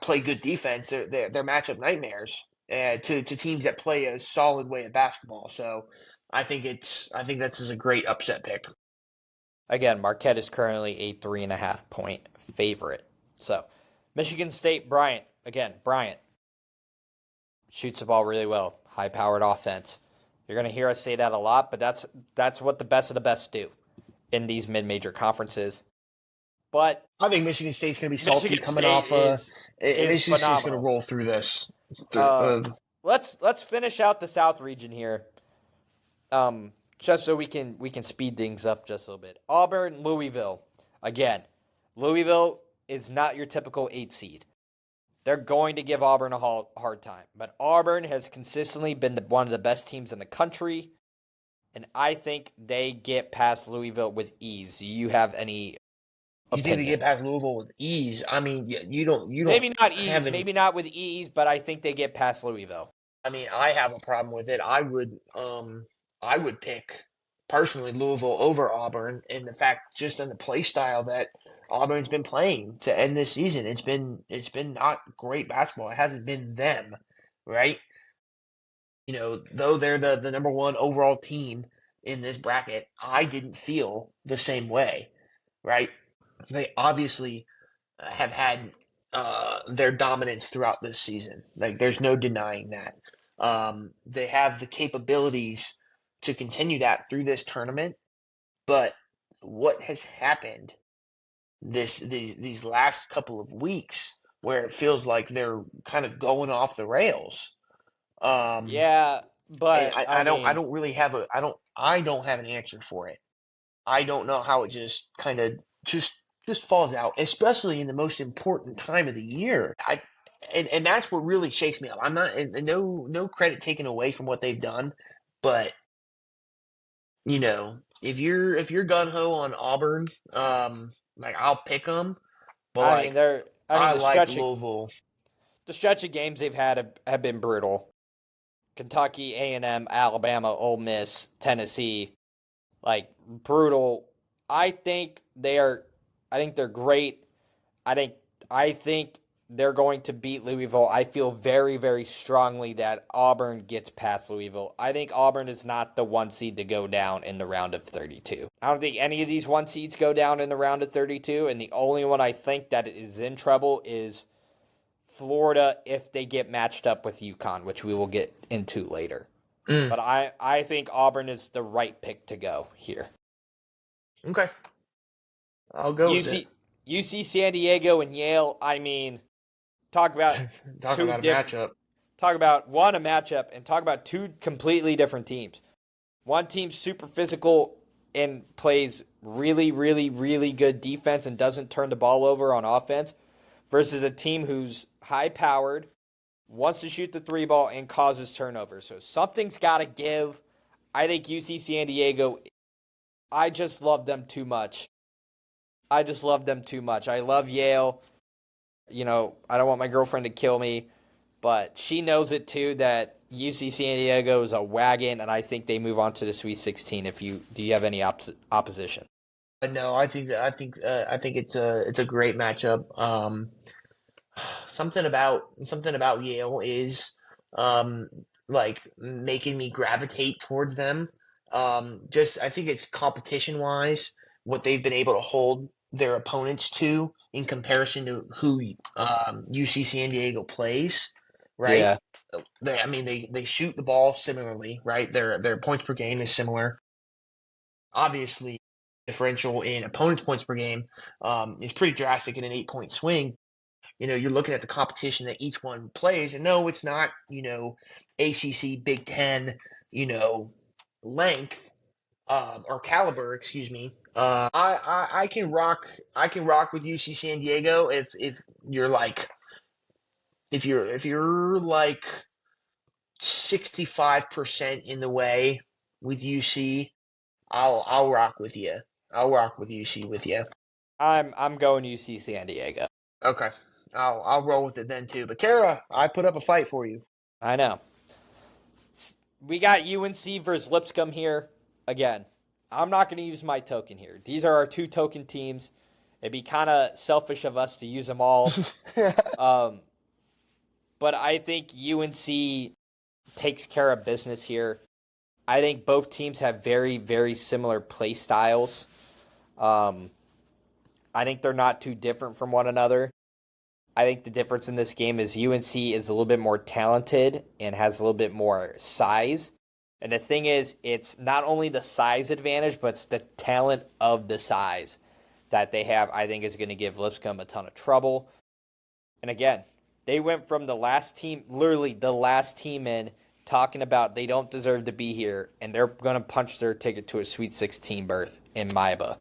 play good defense. They're matchup nightmares to teams that play a solid way of basketball. So I think that's a great upset pick. Again, Marquette is currently a 3.5 point favorite. So, Michigan State, Bryant. Again, Bryant shoots the ball really well, high powered offense. You're going to hear us say that a lot, but that's what the best of the best do in these mid major conferences. But I think Michigan State's going to be salty Michigan coming State off. is Michigan State's going to phenomenal. roll through this. Uh, let's finish out the South region here. Just so we can speed things up just a little bit. Auburn, Louisville. Again, Louisville is not your typical 8 seed. They're going to give Auburn a hard time. But Auburn has consistently been one of the best teams in the country, and I think they get past Louisville with ease. Do you have any You think they opinion? get past Louisville with ease? I mean, you don't Maybe not have ease, any. maybe not with ease, but I think they get past Louisville. I mean, I have a problem with it. I would pick personally Louisville over Auburn, and the fact just on the play style that Auburn's been playing to end this season, it's been not great basketball. It hasn't been them, right? Though they're the number one overall team in this bracket, I didn't feel the same way, right? They obviously have had their dominance throughout this season. Like, there's no denying that. They have the capabilities to continue that through this tournament, but what has happened these last couple of weeks, where it feels like they're kind of going off the rails. Um, Yeah, and but I I mean, don't really have I don't have an answer for it. I don't know how it just kind of just falls out, especially in the most important time of the year. And that's what really shakes me up. I'm not, and no credit taken away from what they've done, but if you're gun ho on Auburn, like, I'll pick them. But I mean like, they're I mean I like Louisville. the stretch of games they've had have been brutal. Kentucky, A&M, Alabama, Ole Miss, Tennessee, like brutal. I think they are. I think they're great. I think I think they're going to beat Louisville. I feel very very strongly that Auburn gets past Louisville. I think Auburn is not the 1 seed to go down in the round of 32. I don't think any of these 1 seeds go down in the round of 32, and the only one I think that is in trouble is Florida if they get matched up with UConn, which we will get into later. Mm, But I think Auburn is the right pick to go here. okay, I'll go with it. UC UC San Diego and Yale. I mean, talk about Talk two about a different. matchup. Talk about one a matchup, and talk about two completely different teams. One team's super physical and plays really, really, really good defense and doesn't turn the ball over on offense, versus a team who's high powered, wants to shoot the 3 ball, and causes turnovers. So something's got to give. I think UC San Diego, I just love them too much. I just love them too much. I love Yale. I don't want my girlfriend to kill me, but she knows it too that UC San Diego is a wagon, and I think they move on to the Sweet 16. Do you have any opposition? No, I think it's a great matchup. Something about Yale is um like making me gravitate towards them. Just I think it's competition wise what they've been able to hold their opponents to in comparison to who UC San Diego plays, right? Yeah. I mean they shoot the ball similarly, right? Their points per game is similar. Obviously, differential in opponents' points per game is pretty drastic in an 8 point swing. You're looking at the competition that each one plays, and no, it's not, ACC, Big Ten, length or caliber, excuse me. I can rock with UC San Diego if you're like if you're like 65% in the way with UC. I'll rock with you. I'll rock with UC with you. I'm going UC San Diego. Okay. I'll roll with it then too. But Kara, I put up a fight for you. I know. We got UNC versus Lipscomb here. Again, I'm not going to use my token here. These are our two token teams. It'd be kind of selfish of us to use them all. But I think UNC takes care of business here. I think both teams have very, very similar play styles. I think they're not too different from one another. I think the difference in this game is UNC is a little bit more talented and has a little bit more size. And the thing is, it's not only the size advantage, but it's the talent of the size that they have, I think, is going to give Lipscomb a ton of trouble. And again, they went from the last team, literally the last team in, talking about they don't deserve to be here, and they're going to punch their ticket to a Sweet 16 berth in my book.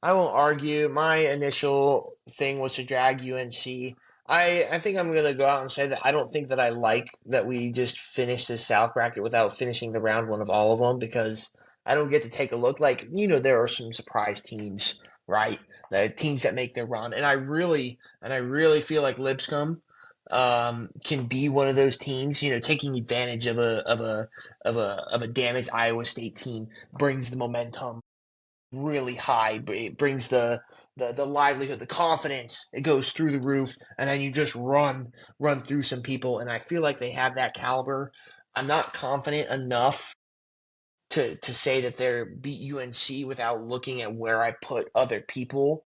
I won't argue. My initial thing was to drag UNC. I think I'm gonna go out and say that I don't think that I like that we just finished this South bracket without finishing the round one of all of them because I don't get to take a look. Like there are some surprise teams, right? The teams that make their run, and I really feel like Lipscomb can be one of those teams. Taking advantage of a damaged Iowa State team brings the momentum really high. It brings the livelihood, the confidence. It goes through the roof, and then you just run through some people. And I feel like they have that caliber. I'm not confident enough to say that they're beat UNC without looking at where I put other people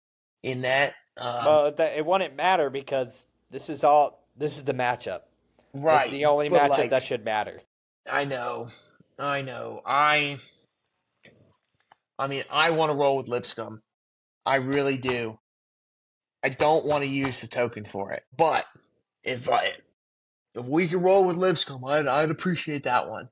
in that. Well, it wouldn't matter because this is the matchup. This is Right, the only but matchup that like should matter. I know, I know. I mean, I want to roll with Lipscomb. I really do. I don't want to use the token for it, but if we could roll with Lipscomb, I'd appreciate that one.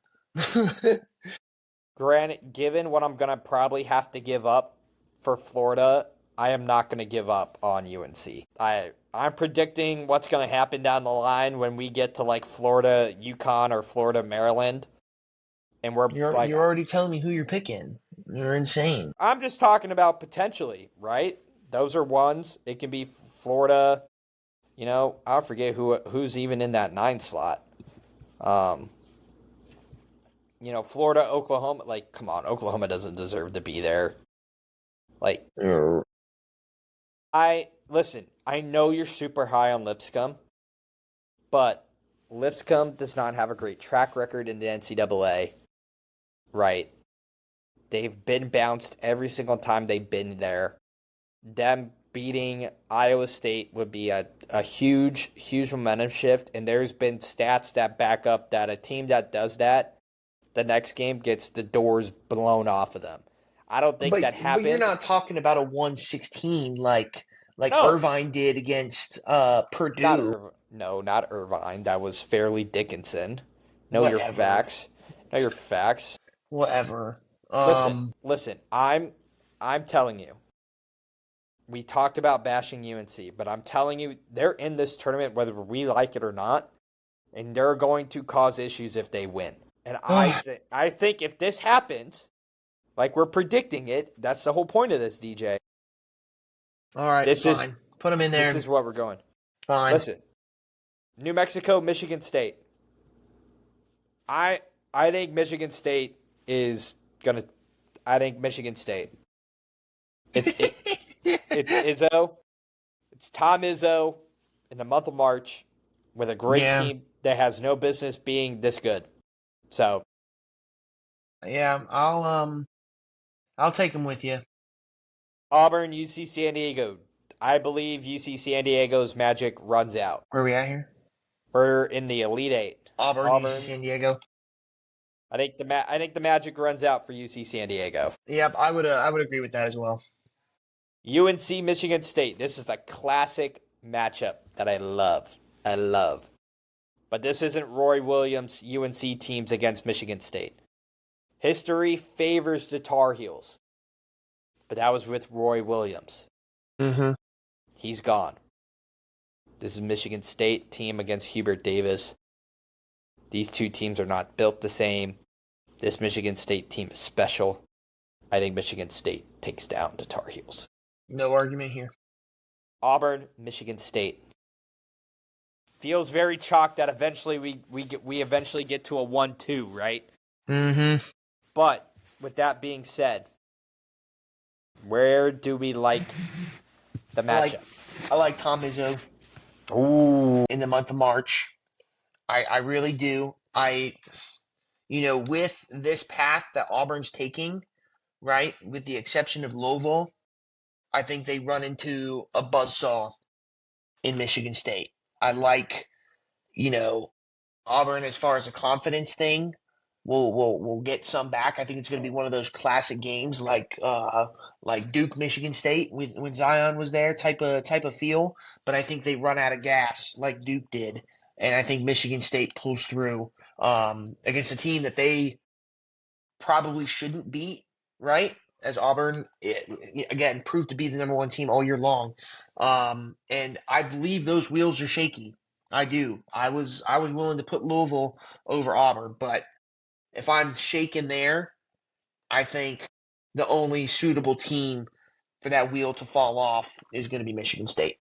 Granted, given what I'm going to probably have to give up for Florida, I am not going to give up on UNC. I'm predicting what's going to happen down the line when we get to like Florida, UConn, or Florida, Maryland. And we're like, You're already telling me who you're picking. You're insane. I'm just talking about potentially, right? Those are ones. It can be Florida. I forget who's even in that 9 slot. Florida, Oklahoma. Like, come on, Oklahoma doesn't deserve to be there. Like, listen. I know you're super high on Lipscomb, but Lipscomb does not have a great track record in the NCAA. Right? They've been bounced every single time they've been there. Them beating Iowa State would be a huge, huge momentum shift, and there's been stats that back up that a team that does that, the next game gets the doors blown off of them. I don't think that happens. But you're not talking about a 116 like No. Irvine did against Purdue. Not Irvine. That was Fairleigh Dickinson. Know your Whatever. facts. Know your facts. Whatever. Listen. I'm telling you. We talked about bashing UNC, but I'm telling you, they're in this tournament whether we like it or not, and they're going to cause issues if they win. And I think if this happens, like we're predicting it, that's the whole point of this, DJ. All right, fine. Put them in there. This is what we're going. Fine. Listen, New Mexico, Michigan State. I think Michigan State is gonna. I think Michigan State. It's Izzo. It's Tom Izzo in the month of March with a great Yeah, team that has no business being this good. So yeah. I'll take them with you. Auburn, UC San Diego. I believe UC San Diego's magic runs out. Where are we at here? We're in the Elite Eight. Auburn, UC Auburn. San Diego. I think the magic runs out for UC San Diego. Yep, I would agree with that as well. UNC Michigan State. This is a classic matchup that I love. I love. But this isn't Roy Williams' UNC teams against Michigan State. History favors the Tar Heels. But that was with Roy Williams. Mm-hmm. He's gone. This is Michigan State team against Hubert Davis. These two teams are not built the same. This Michigan State team is special. I think Michigan State takes down the Tar Heels. No argument here. Auburn, Michigan State. Feels very chalk that eventually we eventually get to a 1-2, right? Mm-hmm. But with that being said, where do we like the matchup? I like Tom Izzo Ooh. in the month of March. I really do. With this path that Auburn's taking, right, with the exception of Louisville, I think they run into a buzzsaw in Michigan State. I like, Auburn as far as a confidence thing. We'll get some back. I think it's going to be one of those classic games like Duke Michigan State when Zion was there type of feel. But I think they run out of gas like Duke did, and I think Michigan State pulls through against a team that they probably shouldn't beat, right? As Auburn, again, proved to be the number one team all year long. And I believe those wheels are shaky. I do. I was willing to put Louisville over Auburn, but if I'm shaken there, I think the only suitable team for that wheel to fall off is going to be Michigan State.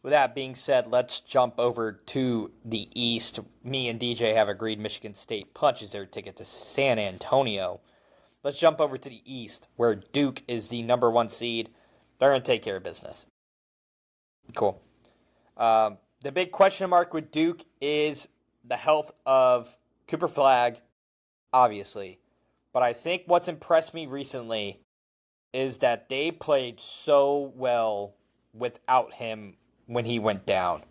With that being said, let's jump over to the East. Me and DJ have agreed Michigan State punches their ticket to San Antonio. Let's jump over to the East, where Duke is the number one seed. They're going to take care of business. Cool. The big question mark with Duke is the health of Cooper Flagg, obviously. But I think what's impressed me recently is that they played so well without him when he went down.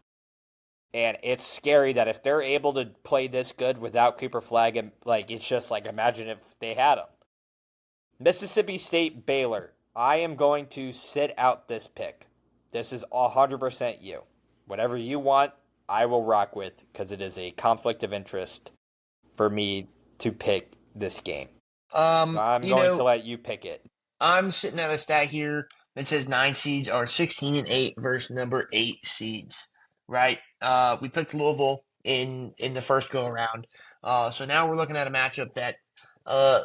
And it's scary that if they're able to play this good without Cooper Flagg, it's just like imagine if they had him. Mississippi State Baylor. I am going to sit out this pick. This is 100% you. Whatever you want, I will rock with because it is a conflict of interest for me to pick this game. So I'm going to let you pick it. I'm sitting at a stat here that says 9 seeds are 16-8 versus number 8 seeds, right? We picked Louisville in the first go around. So now we're looking at a matchup that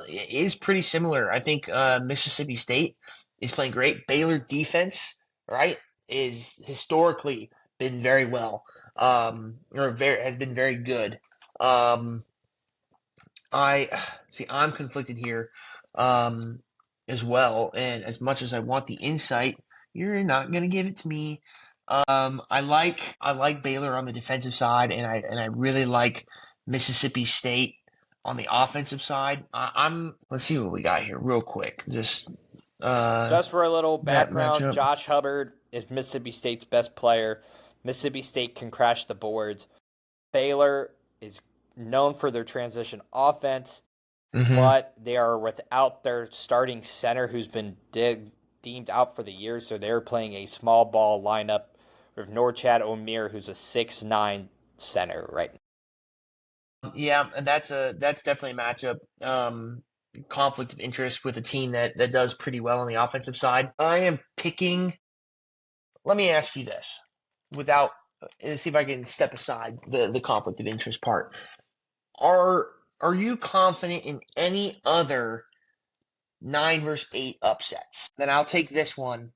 is pretty similar. I think Mississippi State is playing great. Baylor defense, right, is historically been very well, has been very good. I'm conflicted here as well, and as much as I want the insight, you're not gonna give it to me. I like Baylor on the defensive side, and I really like Mississippi State on the offensive side. Let's see what we got here real quick. Just for a little background, matchup. Josh Hubbard is Mississippi State's best player. Mississippi State can crash the boards. Baylor is known for their transition offense, but they are without their starting center who's been deemed out for the year, so they're playing a small ball lineup with Norchad Omir, who's a 6'9" center right now. Yeah, and that's definitely a matchup. Conflict of interest with a team that does pretty well on the offensive side. I am picking. Let me ask you this, without see if I can step aside the conflict of interest part. Are you confident in any other 9 versus 8 upsets? Then I'll take this one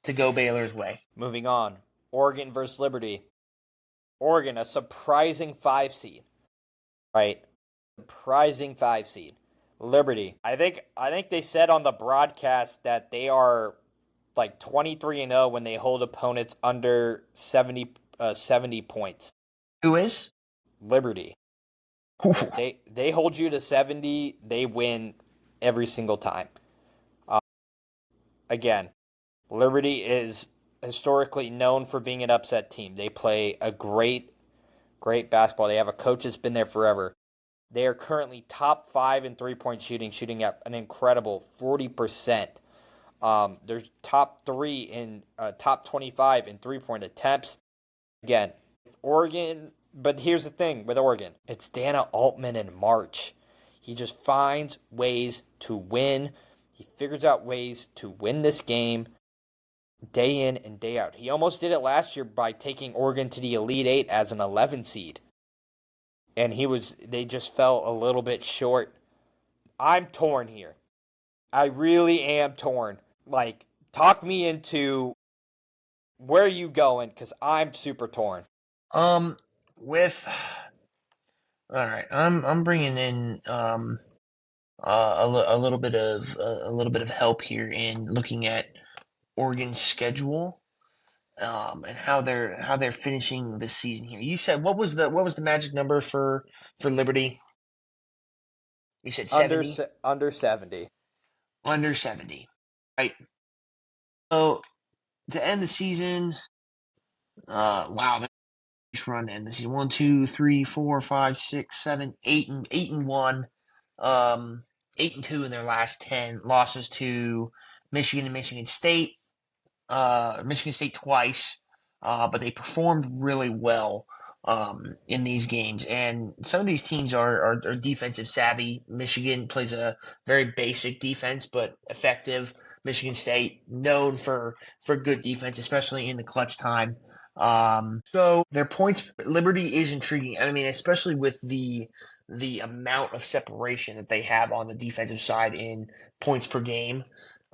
to go Baylor's way. Moving on, Oregon versus Liberty. Oregon, a surprising 5 seed, right? Surprising 5 seed. Liberty. I think they said on the broadcast that they are like 23-0 when they hold opponents under 70 points. Who is? Liberty. If they hold you to 70, they win every single time. Again, Liberty is historically known for being an upset team. They play a great basketball. They have a coach that's been there forever. They are currently top 5 in three-point shooting, shooting at an incredible 40%. They're top 3 in top 25 in three-point attempts. Again, Oregon, but here's the thing with Oregon. It's Dana Altman in March. He just finds ways to win. He figures out ways to win this game day in and day out. He almost did it last year by taking Oregon to the Elite Eight as an 11 seed. And they just fell a little bit short. I'm torn here. I really am torn. Like, talk me into where are you going? Because I'm super torn. With all right, I'm bringing in a little bit of help here in looking at Oregon's schedule and how they're finishing the season here. You said what was the magic number for Liberty? You said 70? Under 70. Under 70. Right. So to end the season, wow, that's run to end the season. 1, 2, 3, 4, 5, 6, 7, 8-1. 8-2 in their last 10 losses to Michigan and Michigan State. Michigan State twice, but they performed really well in these games. And some of these teams are defensive savvy. Michigan plays a very basic defense, but effective. Michigan State known for good defense, especially in the clutch time. So their points, Liberty is intriguing. I mean, especially with the amount of separation that they have on the defensive side in points per game.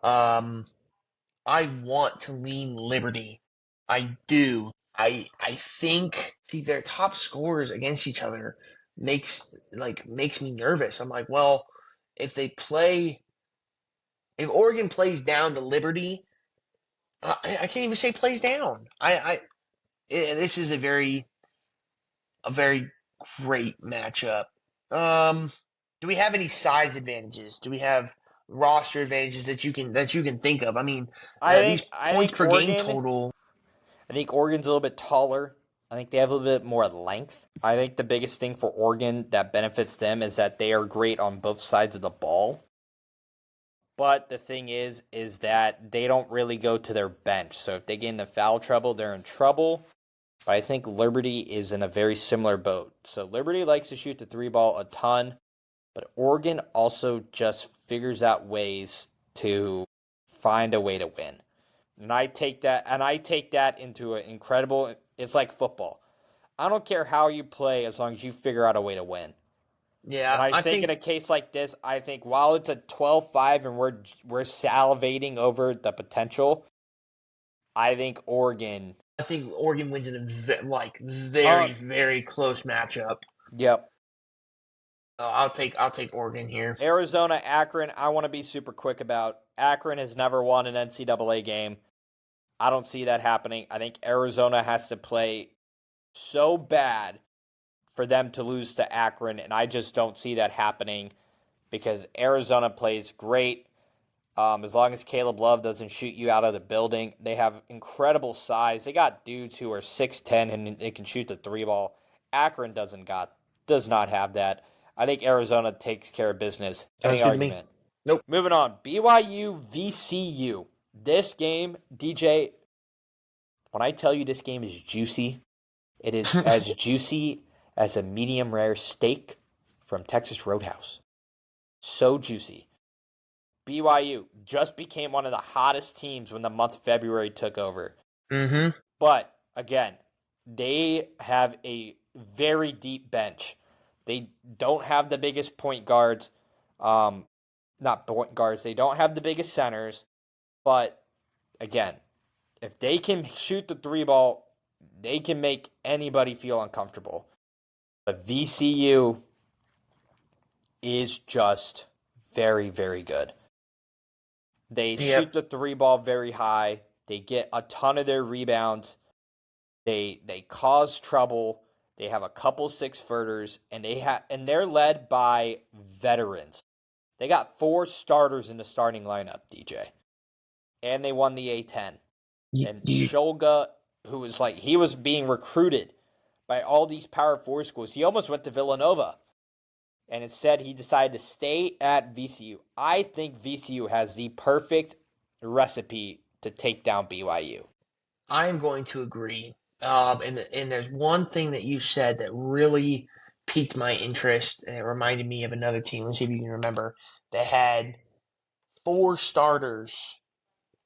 I want to lean Liberty. I do. I think see their top scorers against each other makes me nervous. I'm like, well, if they play if Oregon plays down to Liberty, I can't even say plays down. This is a very great matchup. Do we have any size advantages? Do we have roster advantages that you can think of? I mean, I these think I points think per game Oregon. total. I think Oregon's a little bit taller. I think they have a little bit more length. I think the biggest thing for Oregon that benefits them is that they are great on both sides of the ball. But the thing is that they don't really go to their bench. So if they get into foul trouble, they're in trouble. But I think Liberty is in a very similar boat. So Liberty likes to shoot the three ball a ton, but Oregon also just figures out ways to find a way to win. And I take that into an incredible, it's like football. I don't care how you play as long as you figure out a way to win. And Yeah, I I think in think a case like this, I think while it's a 12-5 and we're salivating over the potential, I think Oregon. I think Oregon wins in a Uh, very very close matchup. yep. I'll take Oregon here. Arizona, Akron. I want to be super quick about. Akron has never won an NCAA game. I don't see that happening. I think Arizona has to play so bad for them to lose to Akron, and I just don't see that happening because Arizona plays great. As long as Caleb Love doesn't shoot you out of the building, they have incredible size. They got dudes who are 6'10" and they can shoot the three ball. Akron does not have that. I think Arizona takes care of business. Sounds Any good to me. argument? Nope. Moving on. BYU VCU. This game, DJ, when I tell you this game is juicy, it is as juicy as a medium rare steak from Texas Roadhouse. So juicy. BYU just became one of the hottest teams when the month of February took over. Mm-hmm. But again, they have a very deep bench. They don't have the biggest point guards. Not point guards. They don't have the biggest centers. But again, if they can shoot the three ball, they can make anybody feel uncomfortable. But VCU, is just very, very good. They shoot Yep. the three ball very high. They get a ton of their rebounds. They cause trouble. They have a couple six-footers, and they're led by veterans. They got 4 starters in the starting lineup, DJ, and they won the A10. And You, Shulga, he was being recruited by all these Power 4 schools. He almost went to Villanova. And instead, he decided to stay at VCU. I think VCU has the perfect recipe to take down BYU. I'm going to agree. And there's one thing that you said that really piqued my interest, and it reminded me of another team. Let's see if you can remember. That had 4 starters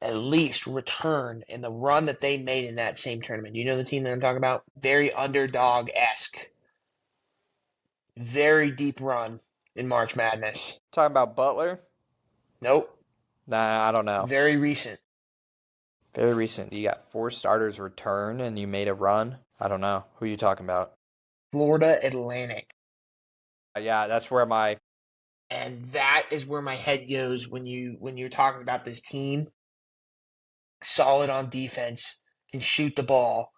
at least return in the run that they made in that same tournament. Do you know the team that I'm talking about? Very underdog-esque, very deep run in March Madness. Talking about Butler? Nope, Nah, I don't know. very recent. Very recent. You got 4 starters return and you made a run? I don't know. Who are you talking about? Florida Atlantic. Yeah, that's where my And that is where my head goes when you're talking about this team. Solid on defense, can shoot the ball,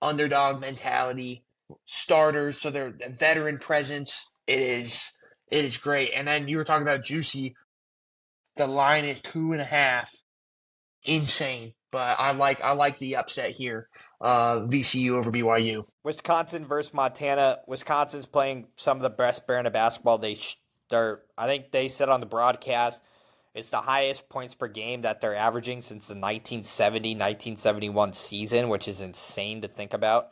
underdog mentality, starters, so they're a veteran presence. It is great. And then you were talking about Juicy. The line is 2.5. Insane. But I like the upset here. VCU over BYU. Wisconsin versus Montana. Wisconsin's playing some of the best brand of basketball. I think they said on the broadcast it's the highest points per game that they're averaging since the 1970-1971 season, which is insane to think about.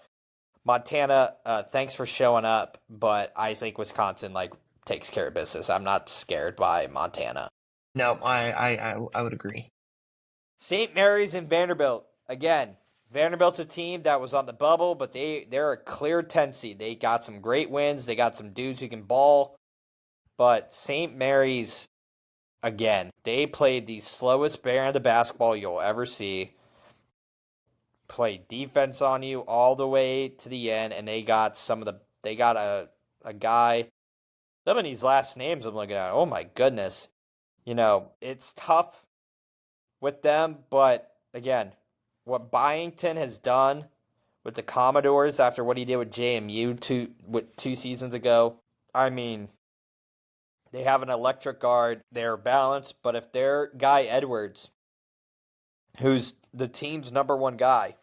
Montana, thanks for showing up, but I think Wisconsin takes care of business. I'm not scared by Montana. No, I would agree. St. Mary's and Vanderbilt. Again, Vanderbilt's a team that was on the bubble, but they're a clear 10 seed. They got some great wins. They got some dudes who can ball. But St. Mary's, again, they played the slowest brand of basketball you'll ever see. Play defense on you all the way to the end, and they got a guy. Some of these last names I'm looking at, oh my goodness. It's tough with them, but again, what Byington has done with the Commodores after what he did with JMU two seasons ago, I mean, they have an electric guard. They're balanced, but if their guy Edwards, who's the team's number 1 guy,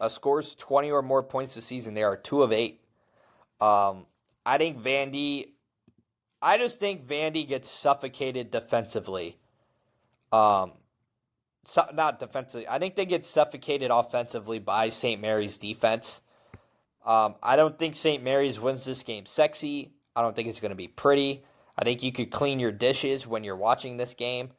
scores 20 or more points this season, they are 2 of 8. I think I just think Vandy gets suffocated defensively. Not defensively. I think they get suffocated offensively by St. Mary's defense. I don't think St. Mary's wins this game sexy. I don't think it's going to be pretty. I think you could clean your dishes when you're watching this game.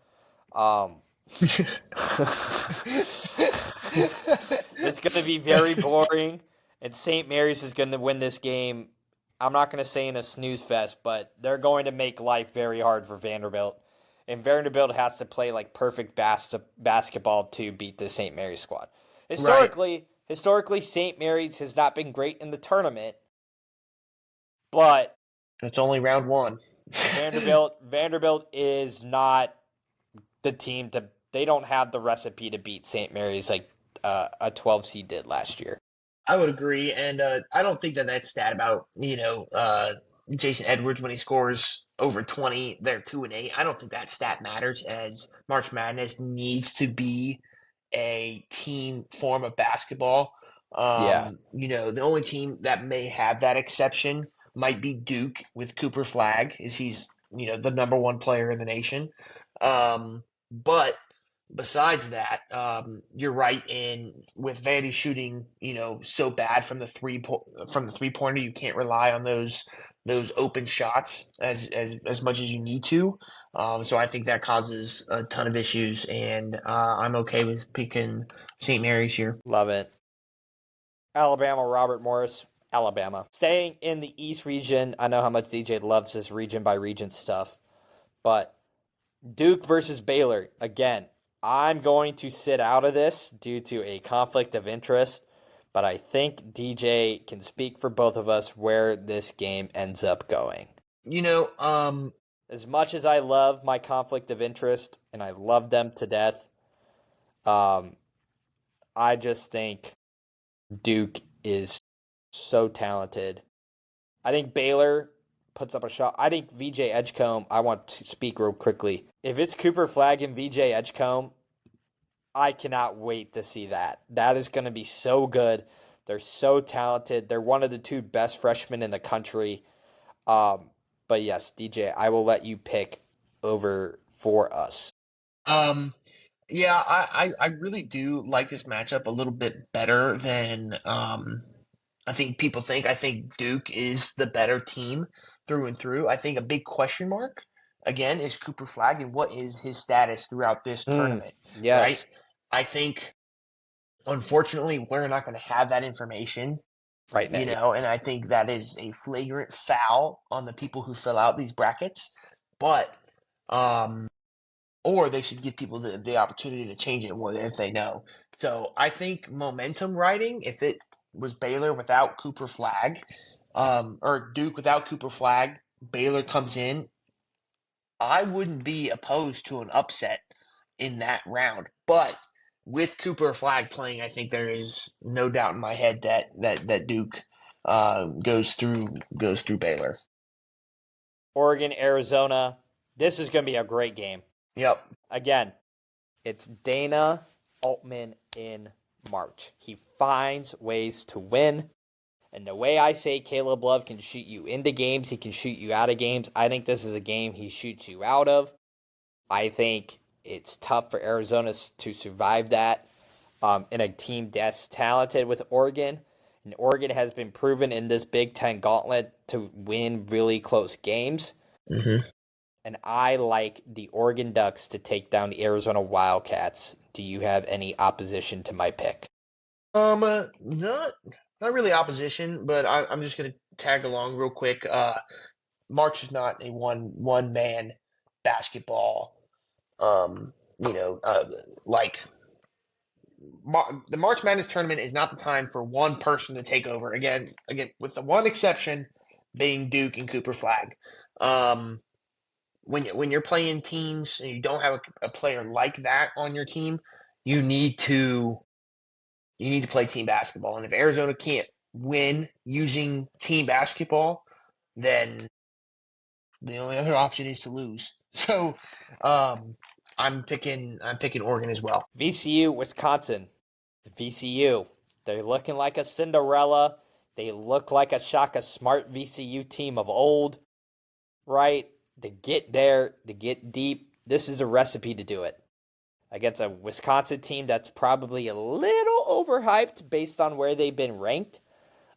It's going to be very boring, and St. Mary's is going to win this game. I'm not going to say in a snooze fest, but they're going to make life very hard for Vanderbilt. And Vanderbilt has to play perfect basketball to beat the St. Mary's squad. Historically, St. Mary's has not been great in the tournament, but It's only round 1. Vanderbilt is not the team to. They don't have the recipe to beat St. Mary's like a 12 seed did last year. I would agree, and I don't think that stat about Jason Edwards when he scores over 20, they're 2 and 8. I don't think that stat matters, as March Madness needs to be a team form of basketball. Yeah. The only team that may have that exception might be Duke with Cooper Flagg, as he's the number 1 player in the nation. But besides that, you're right in with Vandy shooting, so bad from the three pointer, you can't rely on those open shots as much as you need to. So I think that causes a ton of issues, and I'm okay with picking St. Mary's here. Love it. Alabama, Robert Morris, Alabama. Staying in the East region, I know how much DJ loves this region by region stuff, but Duke versus Baylor. Again, I'm going to sit out of this due to a conflict of interest, but I think DJ can speak for both of us where this game ends up going. You know, As much as I love my conflict of interest and I love them to death, um, I just think Duke is so talented. I think Baylor puts up a shot. I think VJ Edgecombe, I want to speak real quickly. If it's Cooper Flagg and VJ Edgecombe, I cannot wait to see that. That is going to be so good. They're so talented. They're one of the two best freshmen in the country. But yes, DJ, I will let you pick over for us. um, yeah, I really do like this matchup a little bit better than I think people think. I think Duke is the better team through and through. I think a big question mark again is Cooper Flagg and what is his status throughout this tournament, right? Yes, I think unfortunately we're not going to have that information, right now. you know, and I think that is a flagrant foul on the people who fill out these brackets. But or they should give people the opportunity to change it more if they know. So I think momentum riding, if it was Baylor without Cooper Flagg, or Duke without Cooper Flagg, Baylor comes in, I wouldn't be opposed to an upset in that round. But with Cooper Flagg playing, I think there is no doubt in my head that Duke goes through Baylor. Oregon, Arizona. This is going to be a great game. Yep. Again, it's Dana Altman in March. He finds ways to win. And the way I say Caleb Love can shoot you into games, he can shoot you out of games. I think this is a game he shoots you out of. I think it's tough for Arizona to survive that in a team that's talented with Oregon. And Oregon has been proven in this Big Ten gauntlet to win really close games. Mm-hmm. And I like the Oregon Ducks to take down the Arizona Wildcats. Do you have any opposition to my pick? Not really opposition, but I'm just gonna tag along real quick. March is not a one man basketball. You know, like the March Madness tournament is not the time for one person to take over. Again, with the one exception being Duke and Cooper Flagg. Um, when you're playing teams and you don't have a player like that on your team, you need to play team basketball. And if Arizona can't win using team basketball, then the only other option is to lose. So I'm picking Oregon as well. VCU, Wisconsin. VCU, they're looking like a Cinderella. They look like a Shaka Smart VCU team of old, right? To get there, to get deep, this is a recipe to do it. Against a Wisconsin team that's probably a little overhyped based on where they've been ranked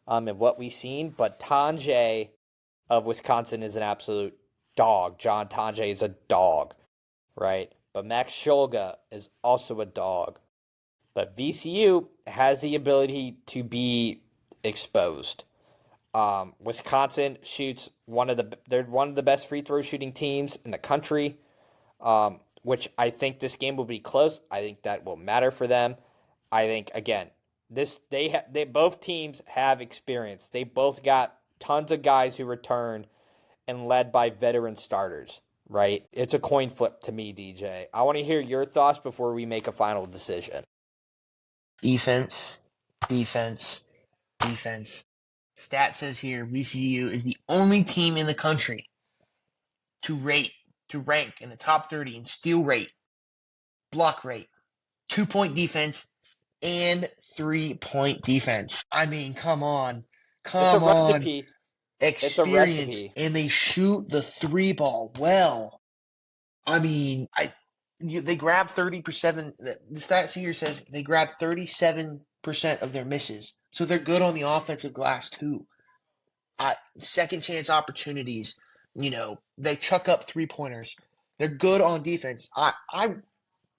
and what we've seen. But Tanjay of Wisconsin is an absolute dog. John Tanjay is a dog, right? But Max Shulga is also a dog. But VCU has the ability to be exposed. Wisconsin shoots they're one of the best free throw shooting teams in the country. Which I think this game will be close. I think that will matter for them. I think again, they both teams have experience. They both got tons of guys who returned and led by veteran starters, right? It's a coin flip to me, DJ. I want to hear your thoughts before we make a final decision. Defense, defense, defense. Stat says here VCU is the only team in the country to rank in the top 30 in steal rate, block rate, 2-point defense, and 3-point defense. I mean, come on. It's a Come on. recipe. It's a Experience. recipe. And they shoot the three ball well. I mean, they grab 30%. The stats here says they grab 37% of their misses. So they're good on the offensive glass, too. Second chance opportunities. You know, they chuck up 3-pointers. They're good on defense.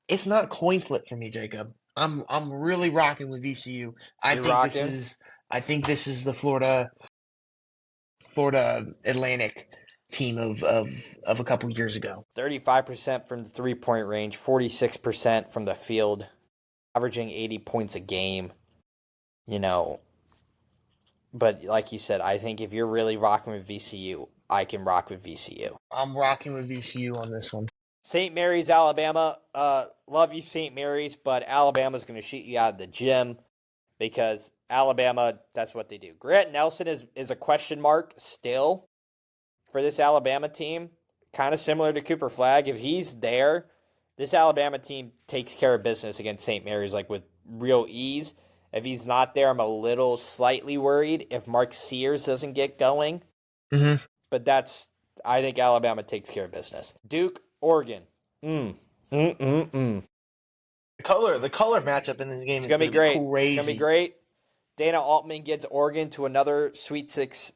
It's not coin flip for me, Jacob. I'm really rocking with VCU. You're rocking. I think this is the Florida Atlantic team of a couple years ago. 35% from the 3-point range, 46% from the field, averaging 80 points a game. you know, but like you said, I think if you're really rocking with VCU, I can rock with VCU. I'm rocking with VCU on this one. St. Mary's, Alabama. Love you, St. Mary's, but Alabama's going to shoot you out of the gym because Alabama, that's what they do. Grant Nelson is a question mark still for this Alabama team, kind of similar to Cooper Flagg. If he's there, this Alabama team takes care of business against St. Mary's like with real ease. If he's not there, I'm a little slightly worried if Mark Sears doesn't get going. Mm-hmm. But I think Alabama takes care of business. Duke, Oregon. The color matchup in this game It's is gonna going be to be great. crazy. It's gonna be great. Dana Altman gets Oregon to another Sweet 16.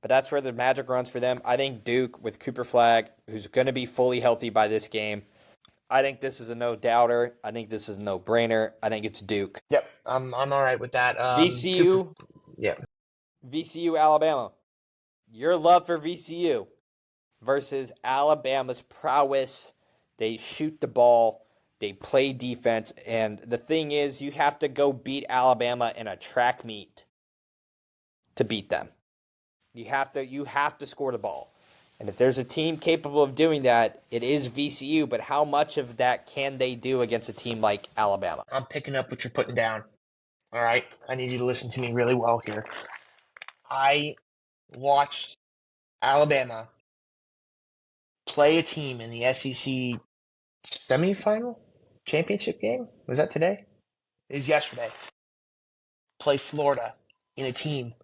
But that's where the magic runs for them. I think Duke with Cooper Flagg, who's going to be fully healthy by this game. I think this is a no-doubter. I think this is a no-brainer. I think it's Duke. Yep, I'm all right with that. VCU, yeah. VCU, Alabama. Your love for VCU versus Alabama's prowess. They shoot the ball. They play defense. And the thing is, you have to go beat Alabama in a track meet to beat them. You have to score the ball. And if there's a team capable of doing that, it is VCU, but how much of that can they do against a team like Alabama? I'm picking up what you're putting down. All right? I need you to listen to me really well here. I watched Alabama play a team in the SEC semifinal championship game. Was that today? It was yesterday. Play Florida in a team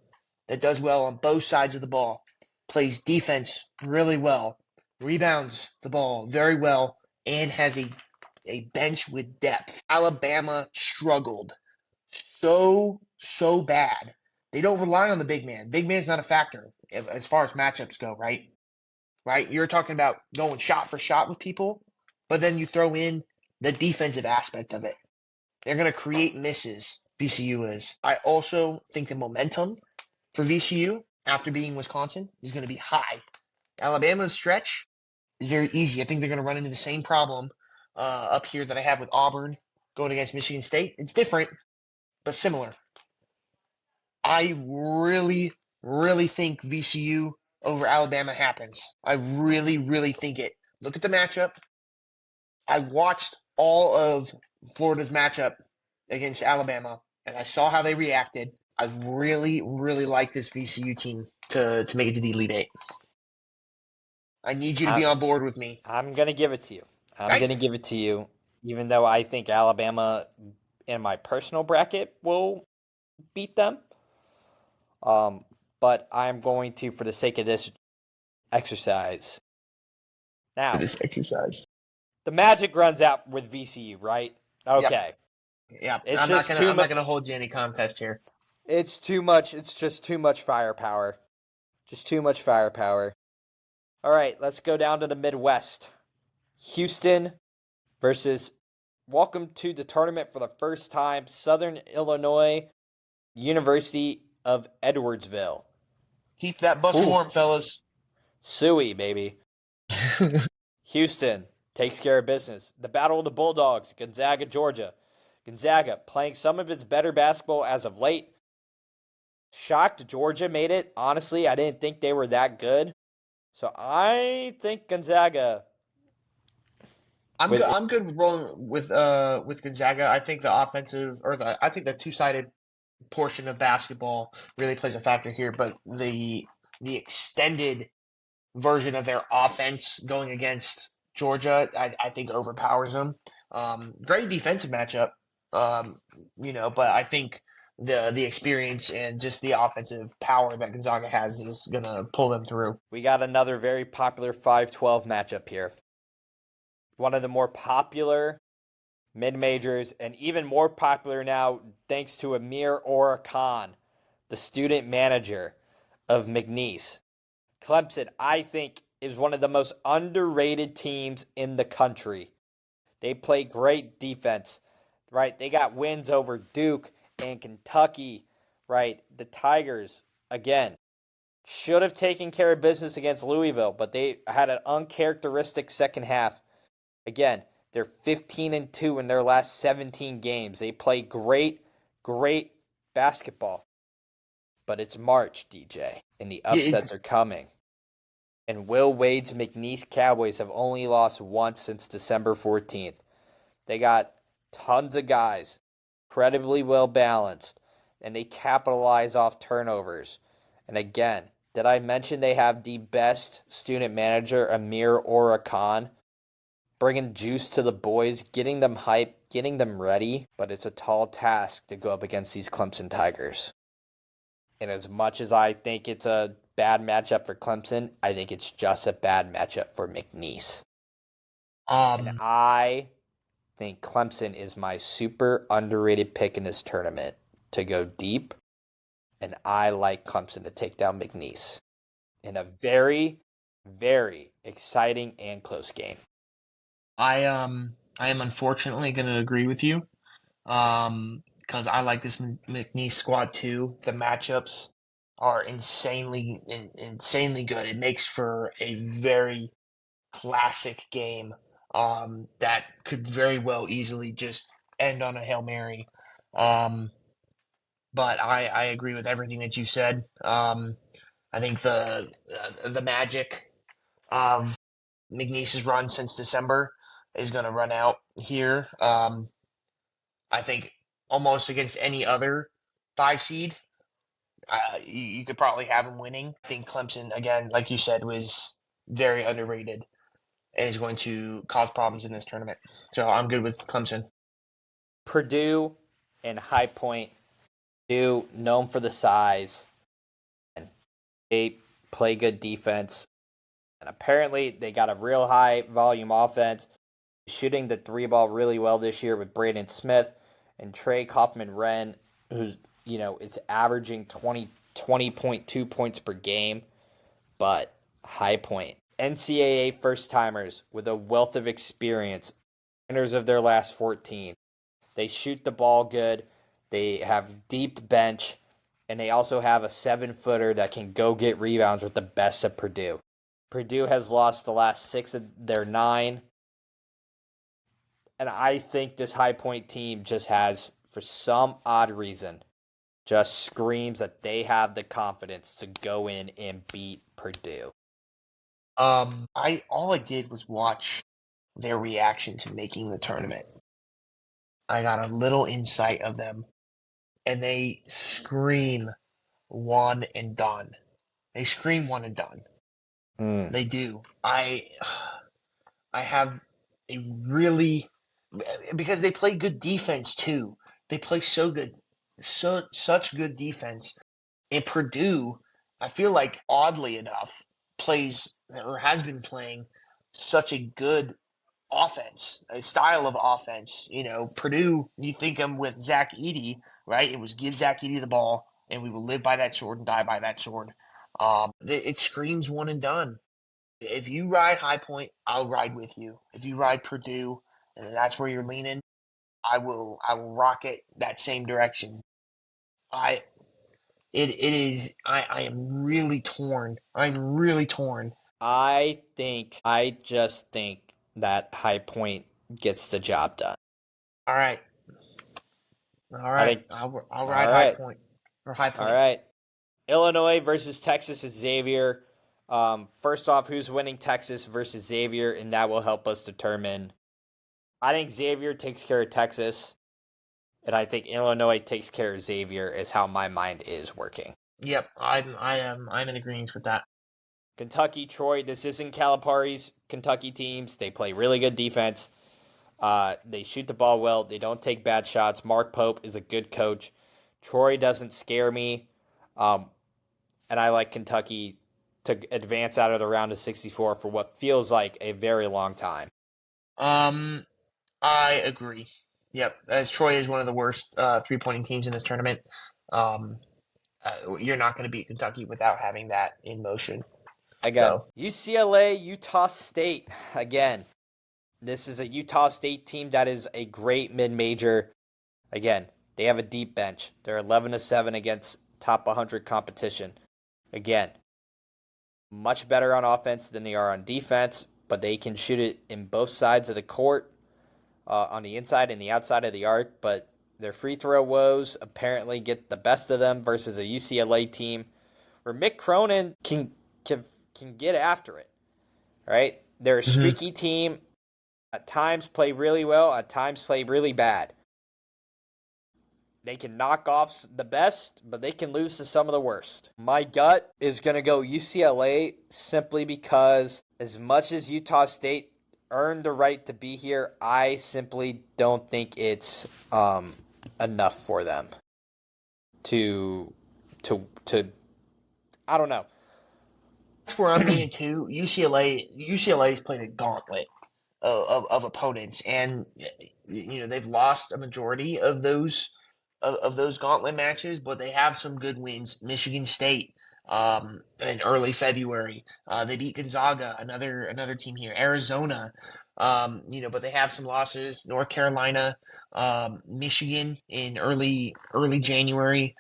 that does well on both sides of the ball, plays defense really well, rebounds the ball very well, and has a bench with depth. Alabama struggled so bad. They don't rely on the big man. Big man's not a factor as far as matchups go, right? Right? You're talking about going shot for shot with people, but then you throw in the defensive aspect of it. They're going to create misses, VCU is. I also think the momentum for VCU after beating Wisconsin is going to be high. Alabama's stretch is very easy. I think they're going to run into the same problem up here that I have with Auburn going against Michigan State. It's different, but similar. I really think VCU over Alabama happens. I really think it. Look at the matchup. I watched all of Florida's matchup against Alabama, and I saw how they reacted. I really like this VCU team to make it to the Elite Eight. I need you to be on board with me. I'm going to give it to you. I'm Right? going to give it to you, even though I think Alabama in my personal bracket will beat them. But I'm going to, for the sake of this exercise. Now, This exercise. the magic runs out with VCU, right? Okay. Yeah, It's I'm just not gonna hold you any contest here. It's too much. It's just too much firepower. Just too much firepower. All right, let's go down to the Midwest. Houston versus, welcome to the tournament for the first time, Southern Illinois University of Edwardsville. Keep that bus warm, fellas. Suey, baby. Houston takes care of business. The Battle of the Bulldogs, Gonzaga, Georgia. Gonzaga playing some of its better basketball as of late. Shocked Georgia made it. Honestly, I didn't think they were that good. So I think Gonzaga. I'm good with rolling with Gonzaga. I think the offensive I think the two-sided portion of basketball really plays a factor here, but the extended version of their offense going against Georgia, I think overpowers them. Great defensive matchup, but I think the experience and just the offensive power that Gonzaga has is gonna pull them through. We got another very popular 5-12 matchup here. One of the more popular mid-majors, and even more popular now thanks to Amir Khan, the student manager of McNeese. Clemson, I think, is one of the most underrated teams in the country. They play great defense, right? They got wins over Duke and Kentucky, right? The Tigers, again, should have taken care of business against Louisville, but they had an uncharacteristic second half. Again, They're 15-2 in their last 17 games. They play great, great basketball. But it's March, DJ, and the upsets are coming. And Will Wade's McNeese Cowboys have only lost once since December 14th. They got tons of guys, incredibly well balanced, and they capitalize off turnovers. And again, did I mention they have the best student manager, Amir Orakan, bringing juice to the boys, getting them hyped, getting them ready? But it's a tall task to go up against these Clemson Tigers. And as much as I think it's a bad matchup for Clemson, I think it's just a bad matchup for McNeese. And I think Clemson is my super underrated pick in this tournament to go deep. And I like Clemson to take down McNeese in a very, very exciting and close game. I am unfortunately going to agree with you, because I like this McNeese squad too. The matchups are insanely good. It makes for a very classic game, that could very well easily just end on a Hail Mary. But I agree with everything that you said. I think the magic of McNeese's run since December is going to run out here. I think almost against any other 5 seed, you could probably have him winning. I think Clemson, again, like you said, was very underrated and is going to cause problems in this tournament. So I'm good with Clemson. Purdue and High Point, Purdue known for the size, and they play good defense. And apparently they got a real high volume offense, shooting the 3-ball really well this year with Braden Smith and Trey Kaufman-Wren, who's, is averaging 20.2 points per game. But High Point, NCAA first-timers with a wealth of experience, winners of their last 14. They shoot the ball good. They have deep bench, and they also have a 7-footer that can go get rebounds with the best of Purdue. Purdue has lost the last 6 of their 9. And I think this High Point team just has, for some odd reason, just screams that they have the confidence to go in and beat Purdue. All I did was watch their reaction to making the tournament. I got a little insight of them, and they scream one and done. They scream one and done. They do. I have a really, because they play good defense too. They play so good, such good defense. And Purdue, I feel like oddly enough, plays or has been playing such a good offense, a style of offense. Purdue, you think them with Zach Edey, right? It was give Zach Edey the ball, and we will live by that sword and die by that sword. It screams one and done. If you ride High Point, I'll ride with you. If you ride Purdue, and that's where you're leaning, I will rocket that same direction. I I am really torn. I'm really torn. I just think that High Point gets the job done. All right. I think, I'll all ride High right. Point or High All Point. right. Illinois versus Texas is Xavier. First off, who's winning Texas versus Xavier, and that will help us determine. I think Xavier takes care of Texas, and I think Illinois takes care of Xavier is how my mind is working. Yep, I'm in agreement with that. Kentucky, Troy, this isn't Calipari's Kentucky teams. They play really good defense. They shoot the ball well. They don't take bad shots. Mark Pope is a good coach. Troy doesn't scare me. And I like Kentucky to advance out of the round of 64 for what feels like a very long time. I agree. Yep, as Troy is one of the worst three-pointing teams in this tournament. You're not going to beat Kentucky without having that in motion. Again, UCLA, Utah State. Again, this is a Utah State team that is a great mid-major. Again, they have a deep bench. They're 11-7 against top 100 competition. Again, much better on offense than they are on defense, but they can shoot it in both sides of the court. on the inside and the outside of the arc, but their free throw woes apparently get the best of them versus a UCLA team where Mick Cronin can get after it, right? They're a Mm-hmm. streaky team. At times play really well, at times play really bad. They can knock off the best, but they can lose to some of the worst. My gut is going to go UCLA simply because as much as Utah State earned the right to be here, I simply don't think it's enough for them to I don't know. That's where I'm leaning to. UCLA's played a gauntlet of opponents, and they've lost a majority of those gauntlet matches, but they have some good wins. Michigan State, in early February, they beat Gonzaga, another team here. Arizona, but they have some losses. North Carolina, Michigan in early January,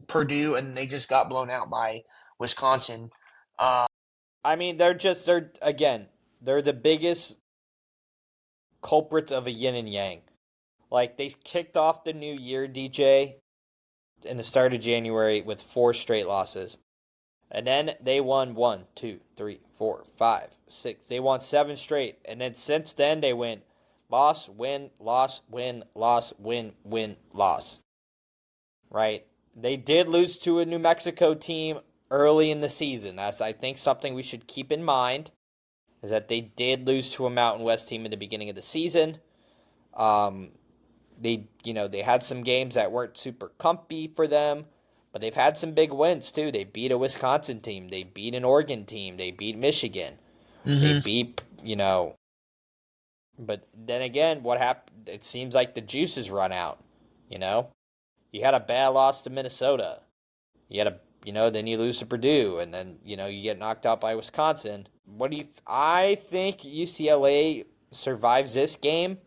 Purdue, and they just got blown out by Wisconsin. Uh, I mean, they're the biggest culprits of a yin and yang. Like, they kicked off the new year, DJ, in the start of January with 4 straight losses. And then they won 1, 2, 3, 4, 5, 6. They won 7 straight. And then since then, they went loss, win, loss, win, loss, win, win, loss. Right? They did lose to a New Mexico team early in the season. That's, I think, something we should keep in mind, is that they did lose to a Mountain West team in the beginning of the season. They had some games that weren't super comfy for them, but they've had some big wins too. They beat a Wisconsin team, they beat an Oregon team, they beat Michigan, they mhm. beat But then again, what happened? It seems like the juice has run out. You know, you had a bad loss to Minnesota. You had then you lose to Purdue, and then you get knocked out by Wisconsin. I think UCLA survives this game,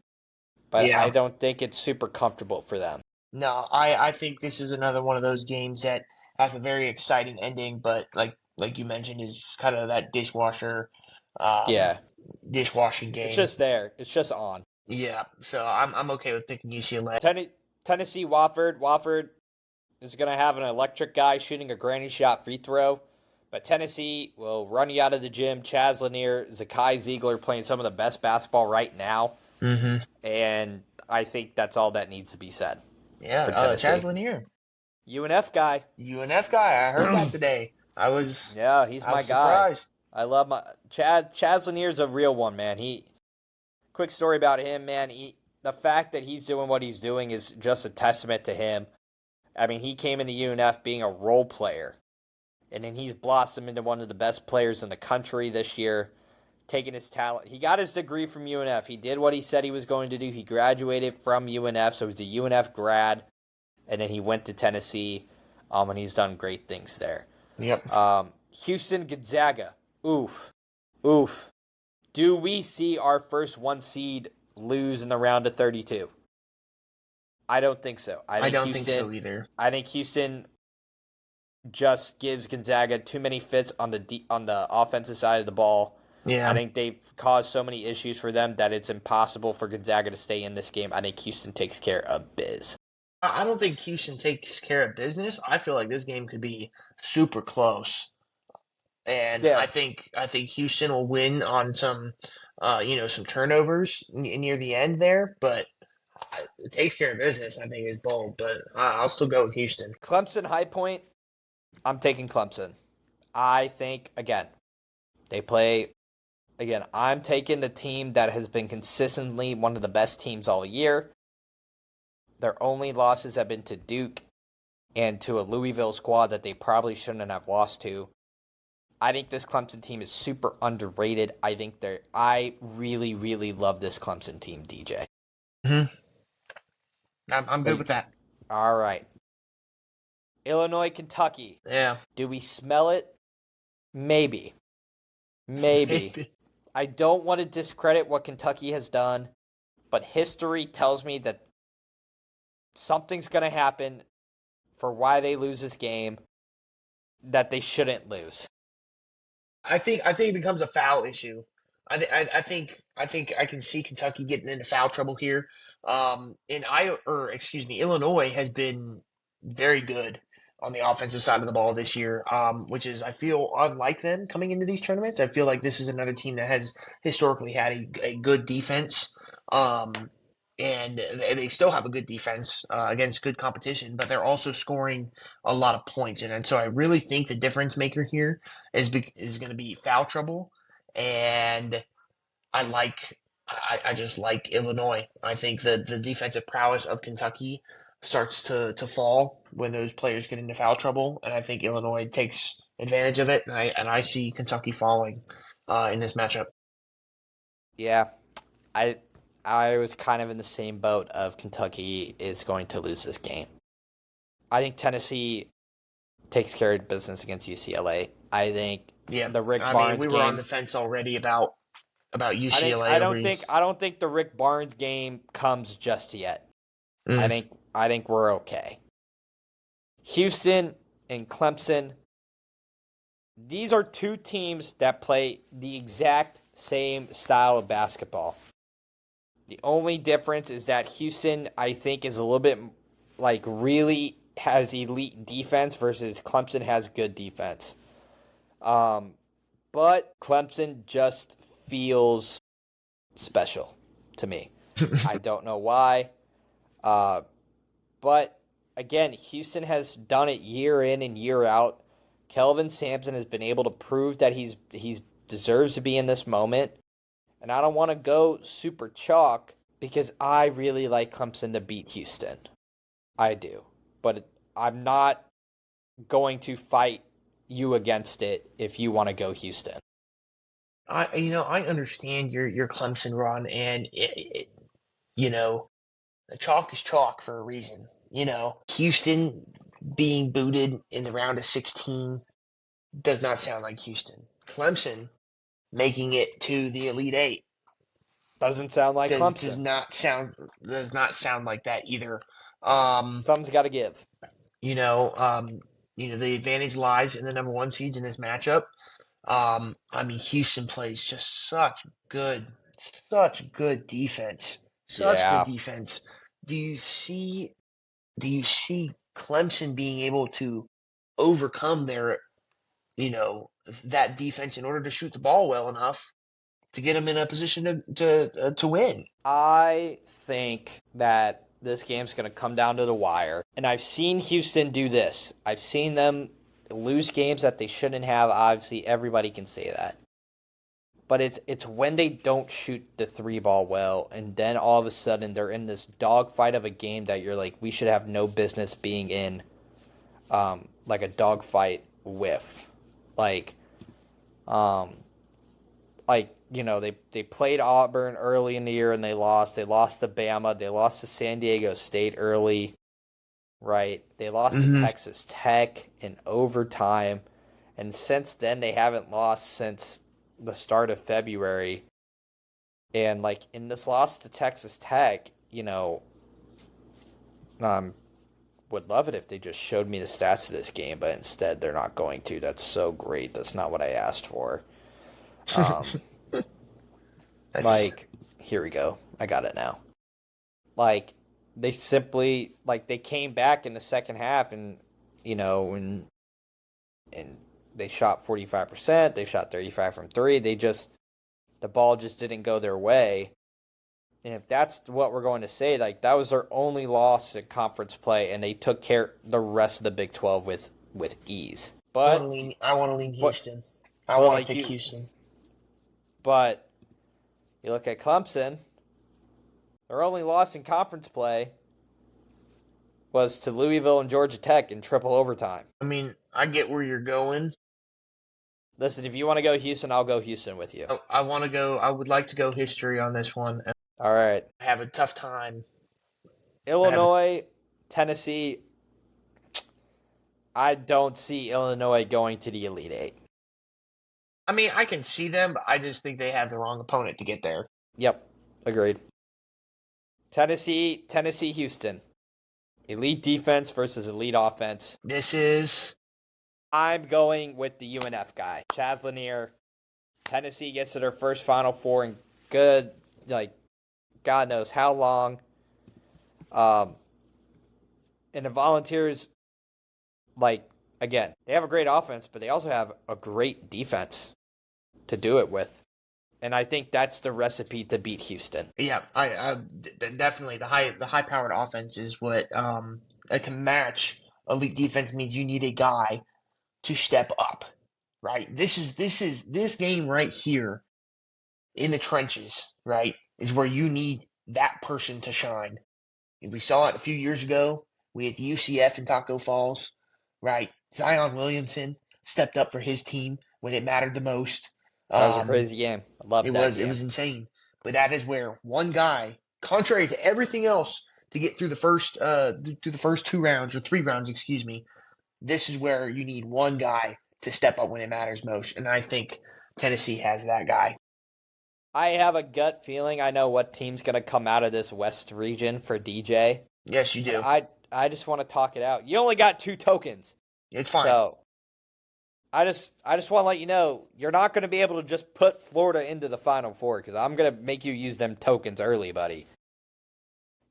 but I Yeah. don't think it's super comfortable for them. No, I think this is another one of those games that has a very exciting ending, but like you mentioned, is kind of that um, Yeah, dishwashing it's game. just there. It's just on. Yeah, so I'm okay with picking UCLA. Tennessee Wofford. Wofford is going to have an electric guy shooting a granny shot free throw, but Tennessee will run you out of the gym. Chaz Lanier, Zakai Ziegler playing some of the best basketball right now, Mm-hmm. and I think that's all that needs to be said Yeah, for Chaz Tennessee. Lanier, UNF guy. UNF guy. I heard that today. I was Yeah, he's I my was guy. surprised. I love my Chaz Lanier's a real one, man. Quick story about him, man. The fact that he's doing what he's doing is just a testament to him. I mean, he came into UNF being a role player, and then he's blossomed into one of the best players in the country this year, taking his talent. He got his degree from UNF. He did what he said he was going to do. He graduated from UNF, so he's a UNF grad, and then he went to Tennessee, and he's done great things there. Yep. Houston Gonzaga. Oof. Oof. Do we see our first 1 seed lose in the round of 32? I don't think so. I don't think so either. I think Houston just gives Gonzaga too many fits on the offensive side of the ball. I Yeah. think they've caused so many issues for them that it's impossible for Gonzaga to stay in this game. I think Houston takes care of biz. I don't think Houston takes care of business. I feel like this game could be super close. And Yeah. I think Houston will win on some turnovers near the end there, but it takes care of business. I think is bold, but I'll still go with Houston. Clemson High Point. I'm taking Clemson. I think again, they play again. I'm taking the team that has been consistently one of the best teams all year. Their only losses have been to Duke and to a Louisville squad that they probably shouldn't have lost to. I think this Clemson team is super underrated. I really, really love this Clemson team, DJ. Hmm. I'm good But with that. all right. Illinois, Kentucky. Yeah. Do we smell it? Maybe. Maybe. Maybe. I don't want to discredit what Kentucky has done, but history tells me that something's going to happen for why they lose this game that they shouldn't lose. I think it becomes a foul issue. I think I can see Kentucky getting into foul trouble here. Illinois has been very good on the offensive side of the ball this year, which is I feel unlike them coming into these tournaments. I feel like this is another team that has historically had a good defense, and they still have a good defense against good competition, but they're also scoring a lot of points, and so I really think the difference maker here is going to be foul trouble and I just like Illinois. I think that the defensive prowess of Kentucky starts to fall when those players get into foul trouble, and I think Illinois takes advantage of it, and I see Kentucky falling in this matchup. Yeah, I I was kind of in the same boat of Kentucky is going to lose this game. I think Tennessee takes care of business against UCLA. I think Yeah, the Rick I mean Barnes we were on game. the fence already about I think UCLA I over. don't think I don't think the Rick Barnes game comes just yet. I Mm. think I think we're okay. Houston and Clemson. These are two teams that play the exact same style of basketball. The only difference is that Houston, I think, is a little bit like really has elite defense versus Clemson has good defense. But Clemson just feels special to me. I don't know why. But again, Houston has done it year in and year out. Kelvin Sampson has been able to prove that he's deserves to be in this moment. And I don't want to go super chalk because I really like Clemson to beat Houston. I do. But I'm not going to fight you against it if you want to go Houston. I understand your Clemson run, and the chalk is chalk for a reason. Houston being booted in the round of 16 does not sound like Houston. Clemson making it to the Elite Eight Doesn't sound like does Clemson. does not sound like that either. Um, Something's got to give. you know, um, the advantage lies in the number one seeds in this matchup. I mean, Houston plays just such good defense, such good Yeah. defense. Do you see? Do you see Clemson being able to overcome you know, that defense in order to shoot the ball well enough to get them in a position to win? I think that this game's going to come down to the wire. And I've seen Houston do this. I've seen them lose games that they shouldn't have. Obviously, everybody can say that. But it's when they don't shoot the three ball well, and then all of a sudden they're in this dogfight of a game that you're like, we should have no business being in, like a dogfight with, like, um, they played Auburn early in the year and they lost. They lost to Bama. They lost to San Diego State early, right? They lost to Mm-hmm. Texas Tech in overtime, and since then they haven't lost since the start of February. And like in this loss to Texas Tech, would love it if they just showed me the stats of this game, but instead they're not going to. That's so great. That's not what I asked for. Um, That's like, here we go. I got it now. Like, they simply they came back in the second half, and and they shot 45%. They shot 35 from three. The ball just didn't go their way. And if that's what we're going to say, like that was their only loss in conference play, and they took care the rest of the Big 12 with ease. But I want to lean but Houston. I but want to like pick you, Houston. but you look at Clemson, their only loss in conference play was to Louisville and Georgia Tech in triple overtime. I mean, I get where you're going. Listen, if you want to go Houston, I'll go Houston with you. I want to go. I would like to go history on this one. All right. I have a tough time. I have. Illinois, Tennessee. I don't see Illinois going to the Elite Eight. I mean, I can see them, but I just think they have the wrong opponent to get there. Yep, agreed. Tennessee, Houston. Elite defense versus elite offense. This is I'm going with the UNF guy. Chaz Lanier Tennessee gets to their first Final Four in good, like, God knows how long. And the Volunteers, like, again, they have a great offense, but they also have a great defense to do it with. And I think that's the recipe to beat Houston. Yeah, definitely the high powered offense is what to match elite defense means you need a guy to step up, right? This game right here in the trenches, right, is where you need that person to shine. And we saw it a few years ago. We had the UCF in Taco Falls, right? Zion Williamson stepped up for his team when it mattered the most. That was a Um, crazy game. I loved it that was game. insane. But that is where one guy, contrary to everything else, to get through the first 2 rounds or 3 rounds, excuse me, this is where you need one guy to step up when it matters most, and I think Tennessee has that guy. I have a gut feeling I know what team's going to come out of this West region for DJ, Yes, you but do. I just want to talk it out. You only got 2 tokens. It's fine. So I just want to let you know you're not going to be able to just put Florida into the Final Four because I'm going to make you use them tokens early, buddy.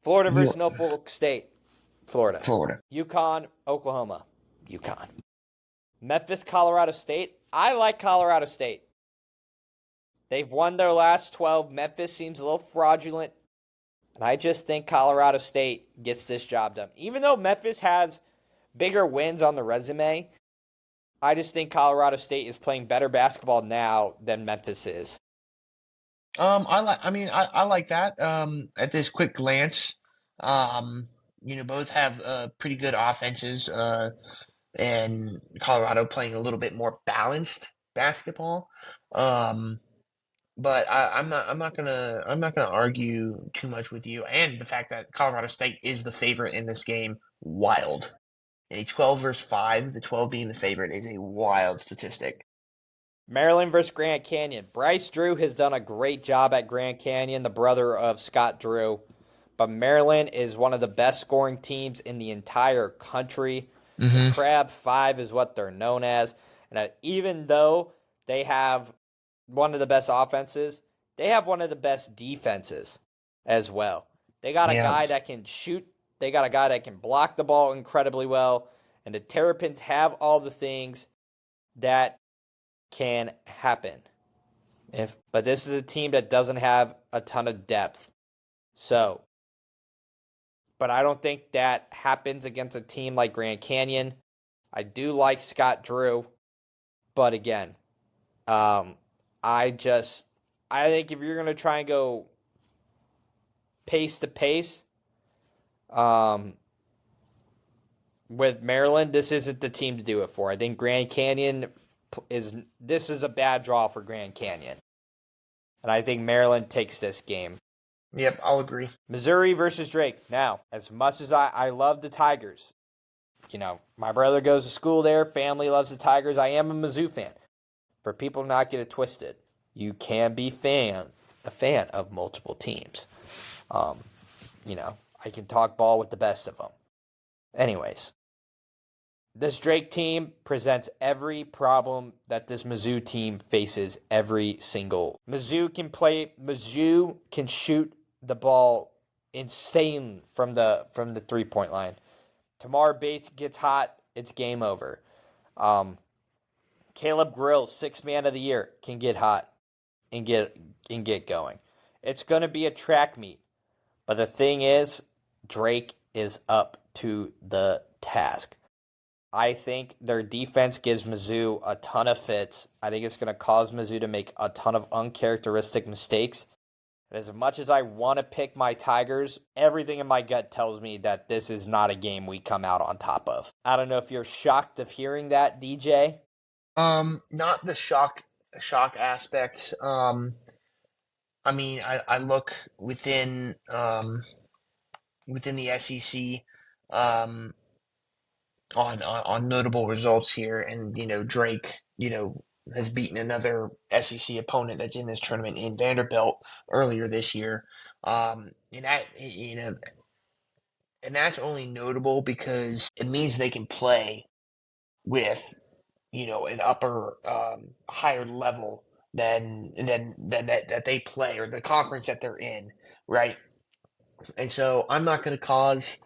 Florida versus Norfolk State, Florida. UConn, Oklahoma, UConn. Memphis, Colorado State. I like Colorado State. They've won their last 12. Memphis seems a little fraudulent. And I just think Colorado State gets this job done. Even though Memphis has bigger wins on the resume, I just think Colorado State is playing better basketball now than Memphis is. I like that. At this quick glance, both have pretty good offenses. And Colorado playing a little bit more balanced basketball. But I'm not gonna argue too much with you. And the fact that Colorado State is the favorite in this game, wild. A 12 versus 5, the 12 being the favorite, is a wild statistic. Maryland versus Grand Canyon. Bryce Drew has done a great job at Grand Canyon, the brother of Scott Drew. But Maryland is one of the best scoring teams in the entire country. The Crab 5 is what they're known as. And even though they have one of the best offenses, they have one of the best defenses as well. They got a guy that can shoot. They got a guy that can block the ball incredibly well. And the Terrapins have all the things that can happen. But this is a team that doesn't have a ton of depth. So, but I don't think that happens against a team like Grand Canyon. I do like Scott Drew, but again, I think if you're gonna try and go pace to pace, with Maryland, this isn't the team to do it for. I think Grand Canyon is a bad draw for Grand Canyon, and I think Maryland takes this game. Yep, I'll agree. Missouri versus Drake. Now, as much as I love the Tigers, my brother goes to school there, family loves the Tigers. I am a Mizzou fan. For people to not get it twisted, you can be a fan of multiple teams. I can talk ball with the best of them. Anyways, this Drake team presents every problem that this Mizzou team faces every single. Mizzou can shoot the ball insane from the 3-point line. Tamar Bates gets hot, it's game over. Caleb Grill, 6th man of the year, can get hot and get going. It's going to be a track meet. But the thing is, Drake is up to the task. I think their defense gives Mizzou a ton of fits. I think it's going to cause Mizzou to make a ton of uncharacteristic mistakes. And as much as I want to pick my Tigers, everything in my gut tells me that this is not a game we come out on top of. I don't know if you're shocked of hearing that, DJ. Not the shock aspect. I look within the SEC on notable results here, and Drake has beaten another SEC opponent that's in this tournament in Vanderbilt earlier this year, and that's only notable because it means they can play with an upper higher level that they play or the conference that they're in, right? And so I'm not going to cause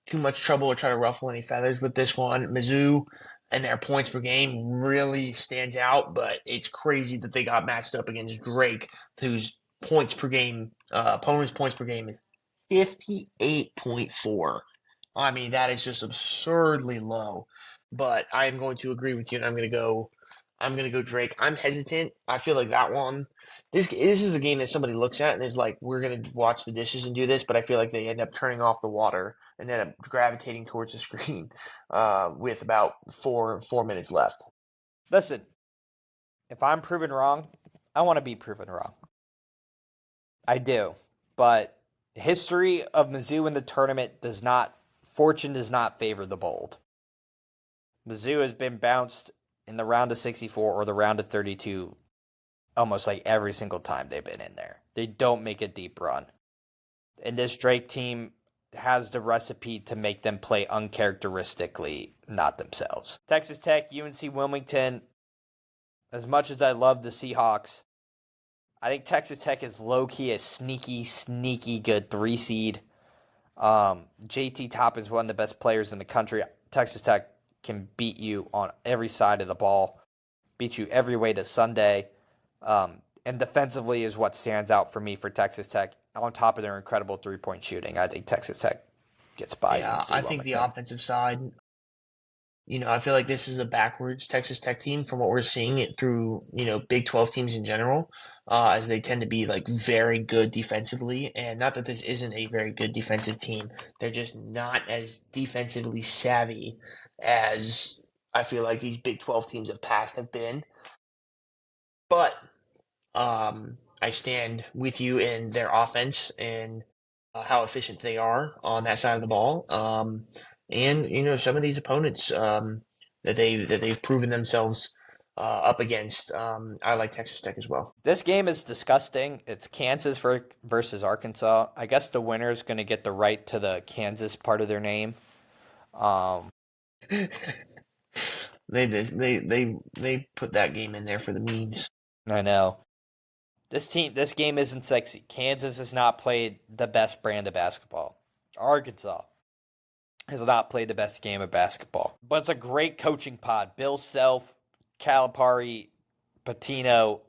too much trouble or try to ruffle any feathers with this one. Mizzou and their points per game really stands out, but it's crazy that they got matched up against Drake, whose points per game, opponent's points per game is 58.4. I mean, that is just absurdly low. But I am going to agree with you, and I'm gonna go Drake. I'm hesitant. I feel like that one. This is a game that somebody looks at and is like, we're gonna watch the dishes and do this, but I feel like they end up turning off the water and end up gravitating towards the screen with about four minutes left. Listen, if I'm proven wrong, I want to be proven wrong. I do. But history of Mizzou in the tournament fortune does not favor the bold. Mizzou has been bounced in the round of 64 or the round of 32 almost like every single time they've been in there. They don't make a deep run. And this Drake team has the recipe to make them play uncharacteristically not themselves. Texas Tech, UNC Wilmington, as much as I love the Seahawks, I think Texas Tech is low-key a sneaky good 3 seed. JT Toppin's one of the best players in the country. Texas Tech can beat you on every side of the ball, beat you every way to Sunday. And defensively is what stands out for me for Texas Tech. On top of their incredible three-point shooting, I think Texas Tech gets by. Yeah, I think the offensive side, I feel like this is a backwards Texas Tech team from what we're seeing it through, Big 12 teams in general, as they tend to be like very good defensively. And not that this isn't a very good defensive team, they're just not as defensively savvy as I feel like these Big 12 teams of past have been. But I stand with you in their offense and how efficient they are on that side of the ball. And some of these opponents that they've proven themselves up against. I like Texas Tech as well. This game is disgusting. It's Kansas versus Arkansas. I guess the winner is going to get the right to the Kansas part of their name. They put that game in there for the memes. I know. This game isn't sexy. Kansas has not played the best brand of basketball. Arkansas has not played the best game of basketball. But it's a great coaching pod. Bill Self, Calipari, Patino,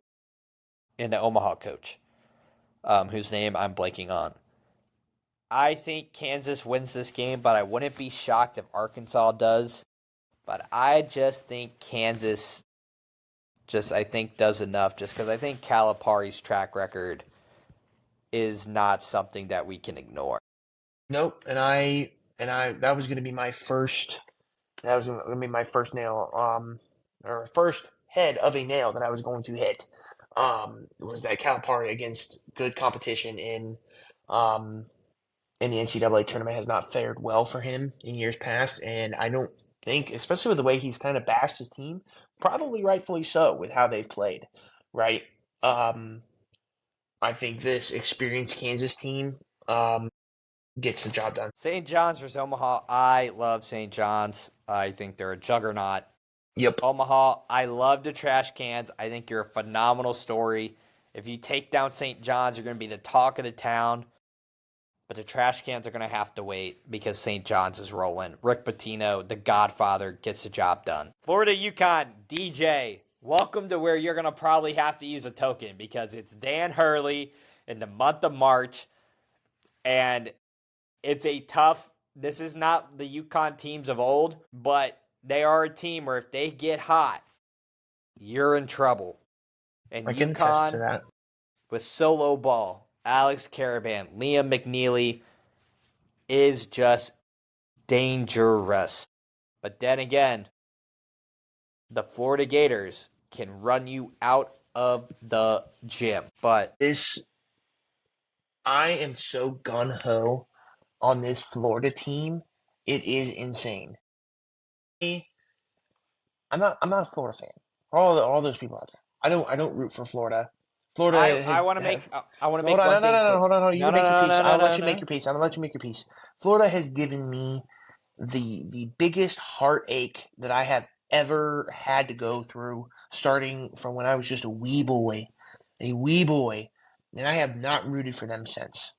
and the Omaha coach, whose name I'm blanking on. I think Kansas wins this game, but I wouldn't be shocked if Arkansas does. But I just think Kansas I think does enough just because I think Calipari's track record is not something that we can ignore. Nope, and I that was going to be my first nail or first head of a nail that I was going to hit was that Calipari against good competition in the NCAA tournament has not fared well for him in years past, and I don't think, especially with the way he's kind of bashed his team, probably rightfully so with how they've played, right? I think this experienced Kansas team gets the job done. St. John's versus Omaha. I love St. John's. I think they're a juggernaut. Yep. Omaha, I love the trash cans. I think you're a phenomenal story. If you take down St. John's, you're going to be the talk of the town. But the trash cans are going to have to wait because St. John's is rolling. Rick Pitino, the Godfather, gets the job done. Florida UConn, DJ, welcome to where you're going to probably have to use a token because it's Dan Hurley in the month of March. And it's a tough, this is not the UConn teams of old, but they are a team where if they get hot, you're in trouble. And I can attest to UConn that. with solo ball, Alex Caravan, Liam McNeely is just dangerous. But then again, the Florida Gators can run you out of the gym. But I am so gun-ho on this Florida team. It is insane. I'm not a Florida fan. All those people out there. I don't root for Florida. Florida. I want to make one thing Hold clear. on. You can make your piece. I'll let you make your piece. I'm gonna let you make your piece. Florida has given me the biggest heartache that I have ever had to go through, starting from when I was just a wee boy, and I have not rooted for them since.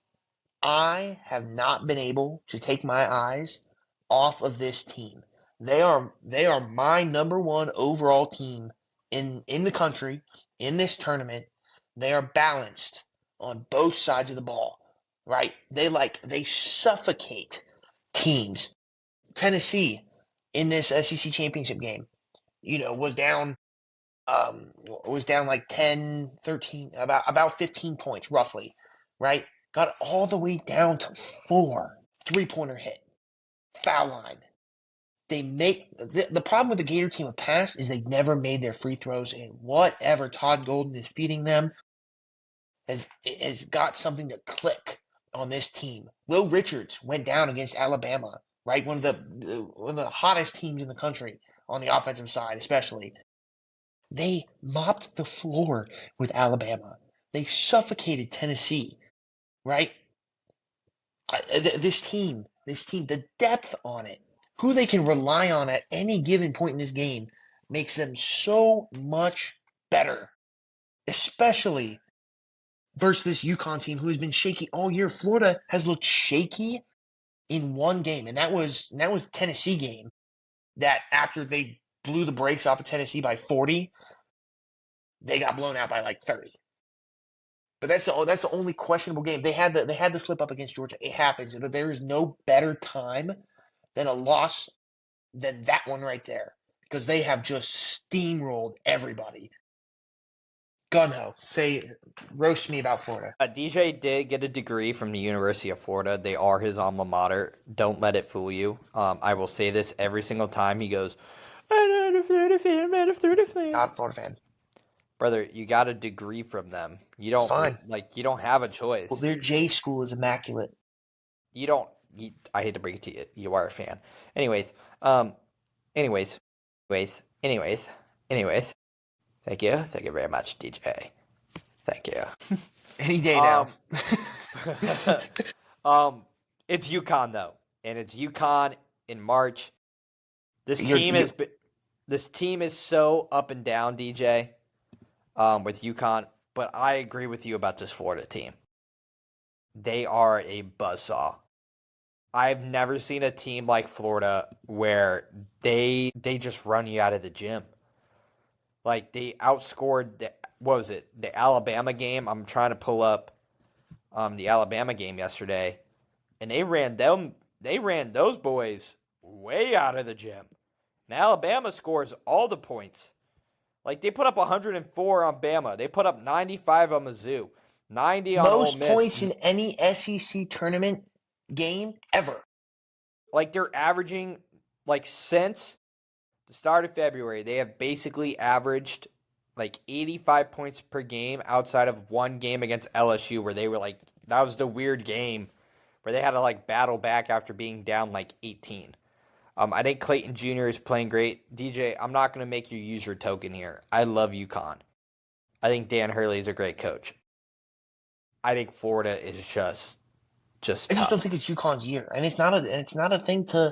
I have not been able to take my eyes off of this team. They are my number one overall team in the country in this tournament. They are balanced on both sides of the ball, right? They suffocate teams. Tennessee in this SEC championship game, was down like 10, 13, about 15 points roughly, right? Got all the way down to 4 three-pointer hit, foul line. The problem with the Gator team of past is they never made their free throws, and whatever Todd Golden is feeding them has got something to click on this team. Will Richards went down against Alabama, right? One of the hottest teams in the country on the offensive side, especially. They mopped the floor with Alabama. They suffocated Tennessee, right? This team, the depth on it, who they can rely on at any given point in this game makes them so much better, especially versus this UConn team who has been shaky all year. Florida has looked shaky in one game, and that was the Tennessee game that after they blew the brakes off of Tennessee by 40, they got blown out by like 30. But that's the only questionable game. They had the slip up against Georgia. It happens. There is no better time than a loss than that one right there, because they have just steamrolled everybody. Gunho, roast me about Florida. DJ did get a degree from the University of Florida. They are his alma mater. Don't let it fool you. I will say this every single time he goes, I'm not a Florida fan, I'm not a Florida fan. Not a Florida fan. Brother, you got a degree from them. You don't Fine. you don't have a choice. Well, their J school is immaculate. I hate to break it to you. You are a fan. Anyways. Thank you very much, DJ. Thank you. Any day now. It's UConn though, and it's UConn in March. This team is so up and down, DJ. With UConn, but I agree with you about this Florida team. They are a buzzsaw. I've never seen a team like Florida where they just run you out of the gym. Like, they outscored the Alabama game. I'm trying to pull up the Alabama game yesterday, and they ran those boys way out of the gym. And Alabama scores all the points. Like, they put up 104 on Bama. They put up 95 on Mizzou. 90 on Ole Miss. Most points in any SEC tournament game ever. Like, they're averaging, like, since the start of February, they have basically averaged, like, 85 points per game outside of one game against LSU where they were, like, that was the weird game where they had to, like, battle back after being down, like, 18. I think Clayton Jr. is playing great. DJ, I'm not going to make you use your token here. I love UConn. I think Dan Hurley is a great coach. I think Florida is just tough. I just don't think it's UConn's year, and it's not a thing to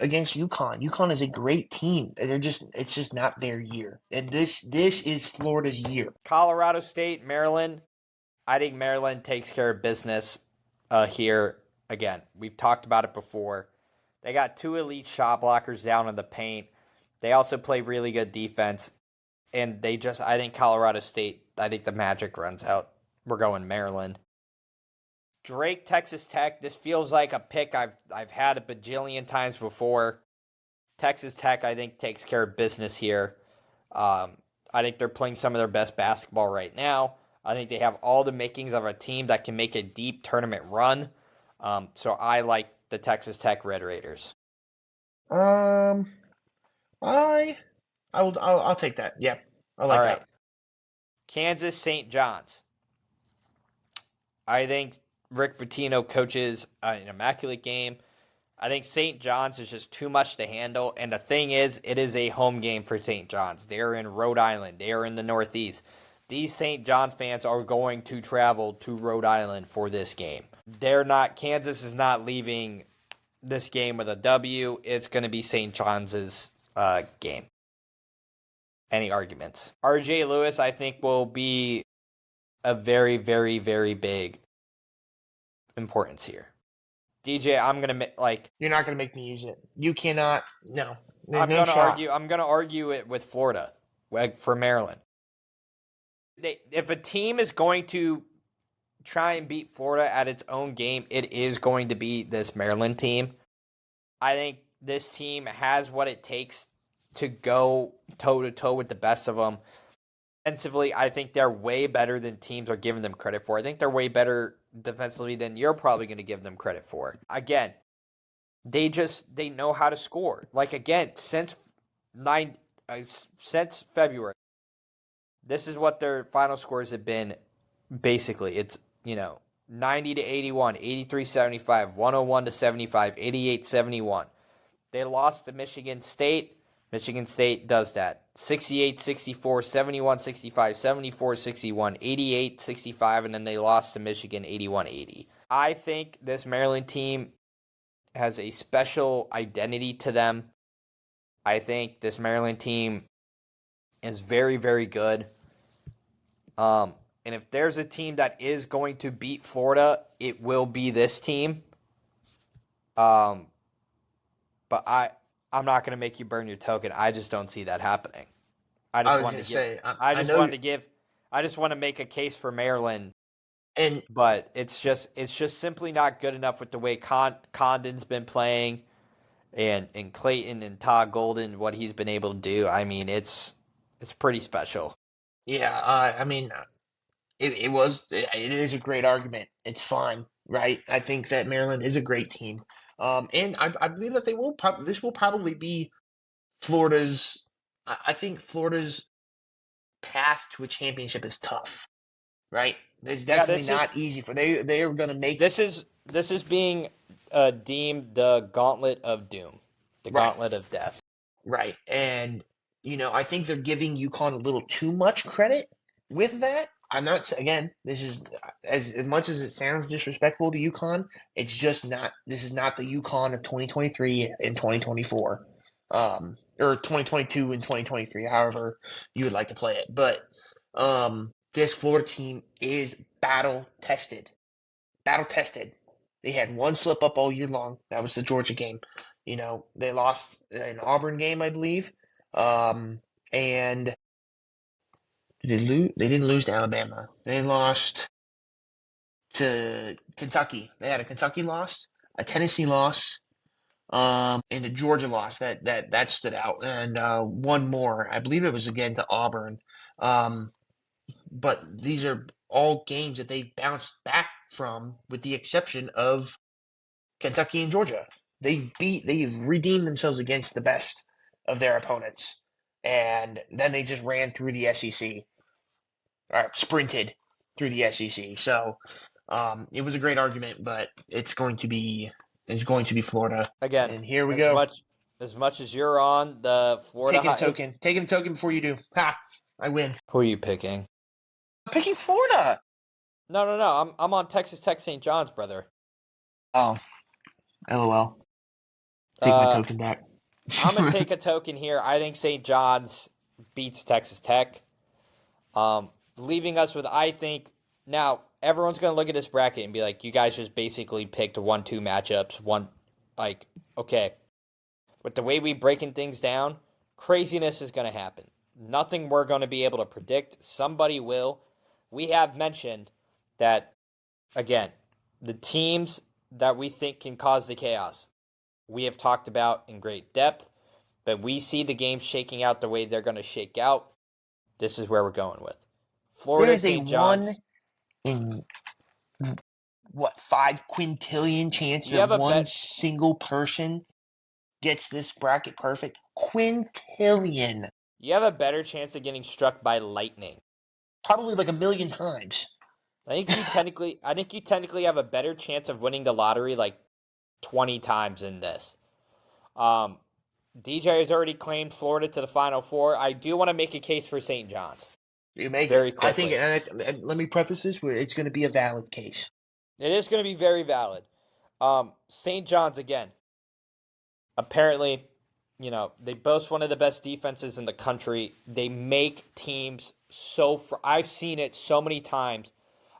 against UConn. UConn is a great team. It's just not their year, and this is Florida's year. Colorado State, Maryland. I think Maryland takes care of business here. Again, we've talked about it before. They got 2 elite shot blockers down in the paint. They also play really good defense. And I think Colorado State, I think the magic runs out. We're going Maryland. Drake, Texas Tech. This feels like a pick I've had a bajillion times before. Texas Tech, I think, takes care of business here. I think they're playing some of their best basketball right now. I think they have all the makings of a team that can make a deep tournament run. So I like the Texas Tech Red Raiders. I'll take that. Yeah, I like that. Kansas St. John's. I think Rick Pitino coaches an immaculate game. I think St. John's is just too much to handle. And the thing is, it is a home game for St. John's. They are in Rhode Island. They are in the Northeast. These St. John fans are going to travel to Rhode Island for this game. Kansas is not leaving this game with a W. It's going to be St. John's game. Any arguments? RJ Lewis, I think, will be a very, very, very big importance here. DJ, I'm gonna You're not going to make me use it. You cannot. No. There's I'm no gonna shot. argue it with Florida, for Maryland. If a team is going to try and beat Florida at its own game, it is going to be this Maryland team. I think this team has what it takes to go toe-to-toe with the best of them. Defensively, I think they're way better than teams are giving them credit for. I think they're way better defensively than you're probably going to give them credit for. Again, they know how to score. Like, again, since February, this is what their final scores have been. Basically, it's 90 to 81, 83 75, 101 to 75, 88 71. They lost to Michigan State. Michigan State does that. 68 64, 71 65, 74 61, 88 65, and then they lost to Michigan 81 80. I think this Maryland team has a special identity to them. I think this Maryland team is very, very good. And if there's a team that is going to beat Florida, it will be this team. But I'm not going to make you burn your token. I just don't see that happening. I just want to make a case for Maryland, but it's just simply not good enough with the way Condon's been playing, and Clayton and Todd Golden, what he's been able to do. I mean, it's pretty special. Yeah, I mean, it is a great argument. It's fine, right? I think that Maryland is a great team. And I believe that this will probably be Florida's. I think Florida's path to a championship is tough, right? It's definitely not easy for they are going to make. This is being deemed the gauntlet of doom, the gauntlet of death. Right, and I think they're giving UConn a little too much credit with that. I'm not, again, this is as much as it sounds disrespectful to UConn, it's just not. This is not the UConn of 2023 and 2024, or 2022 and 2023, however you would like to play it. But this Florida team is battle tested. They had one slip up all year long. That was the Georgia game. They lost an Auburn game, I believe, and they didn't lose to Alabama. They lost to Kentucky. They had a Kentucky loss, a Tennessee loss, and a Georgia loss that stood out, and one more. I believe it was again to Auburn. But these are all games that they bounced back from, with the exception of Kentucky and Georgia. They've redeemed themselves against the best of their opponents, and then they just ran through the SEC, or sprinted through the SEC. So it was a great argument, but it's going to be Florida Again. And here we go. As much as you're on the Florida, taking a token before you do. Ha! I win. Who are you picking? I'm picking Florida. No. I'm on Texas Tech St. John's, brother. Oh, LOL. Take my token back. I'm going to take a token here. I think St. John's beats Texas Tech. Leaving us with, I think, now everyone's going to look at this bracket and be like, you guys just basically picked 1-2 matchups. Okay. With the way we breaking things down, craziness is going to happen. Nothing we're going to be able to predict. Somebody will. We have mentioned that, again, the teams that we think can cause the chaos, we have talked about in great depth, but we see the game shaking out the way they're going to shake out. This is where we're going with Florida St. John's. In 5 quintillion chance that one single person gets this bracket perfect? Quintillion. You have a better chance of getting struck by lightning. Probably like 1,000,000 times. I think you technically have a better chance of winning the lottery like 20 times in this. DJ has already claimed Florida to the Final Four. I do want to make a case for St. John's. You make very it. quickly. I think, and let me preface this with, it's going to be a valid case. It is going to be very valid. St. John's, again, apparently They boast one of the best defenses in the country. They make teams I've seen it so many times.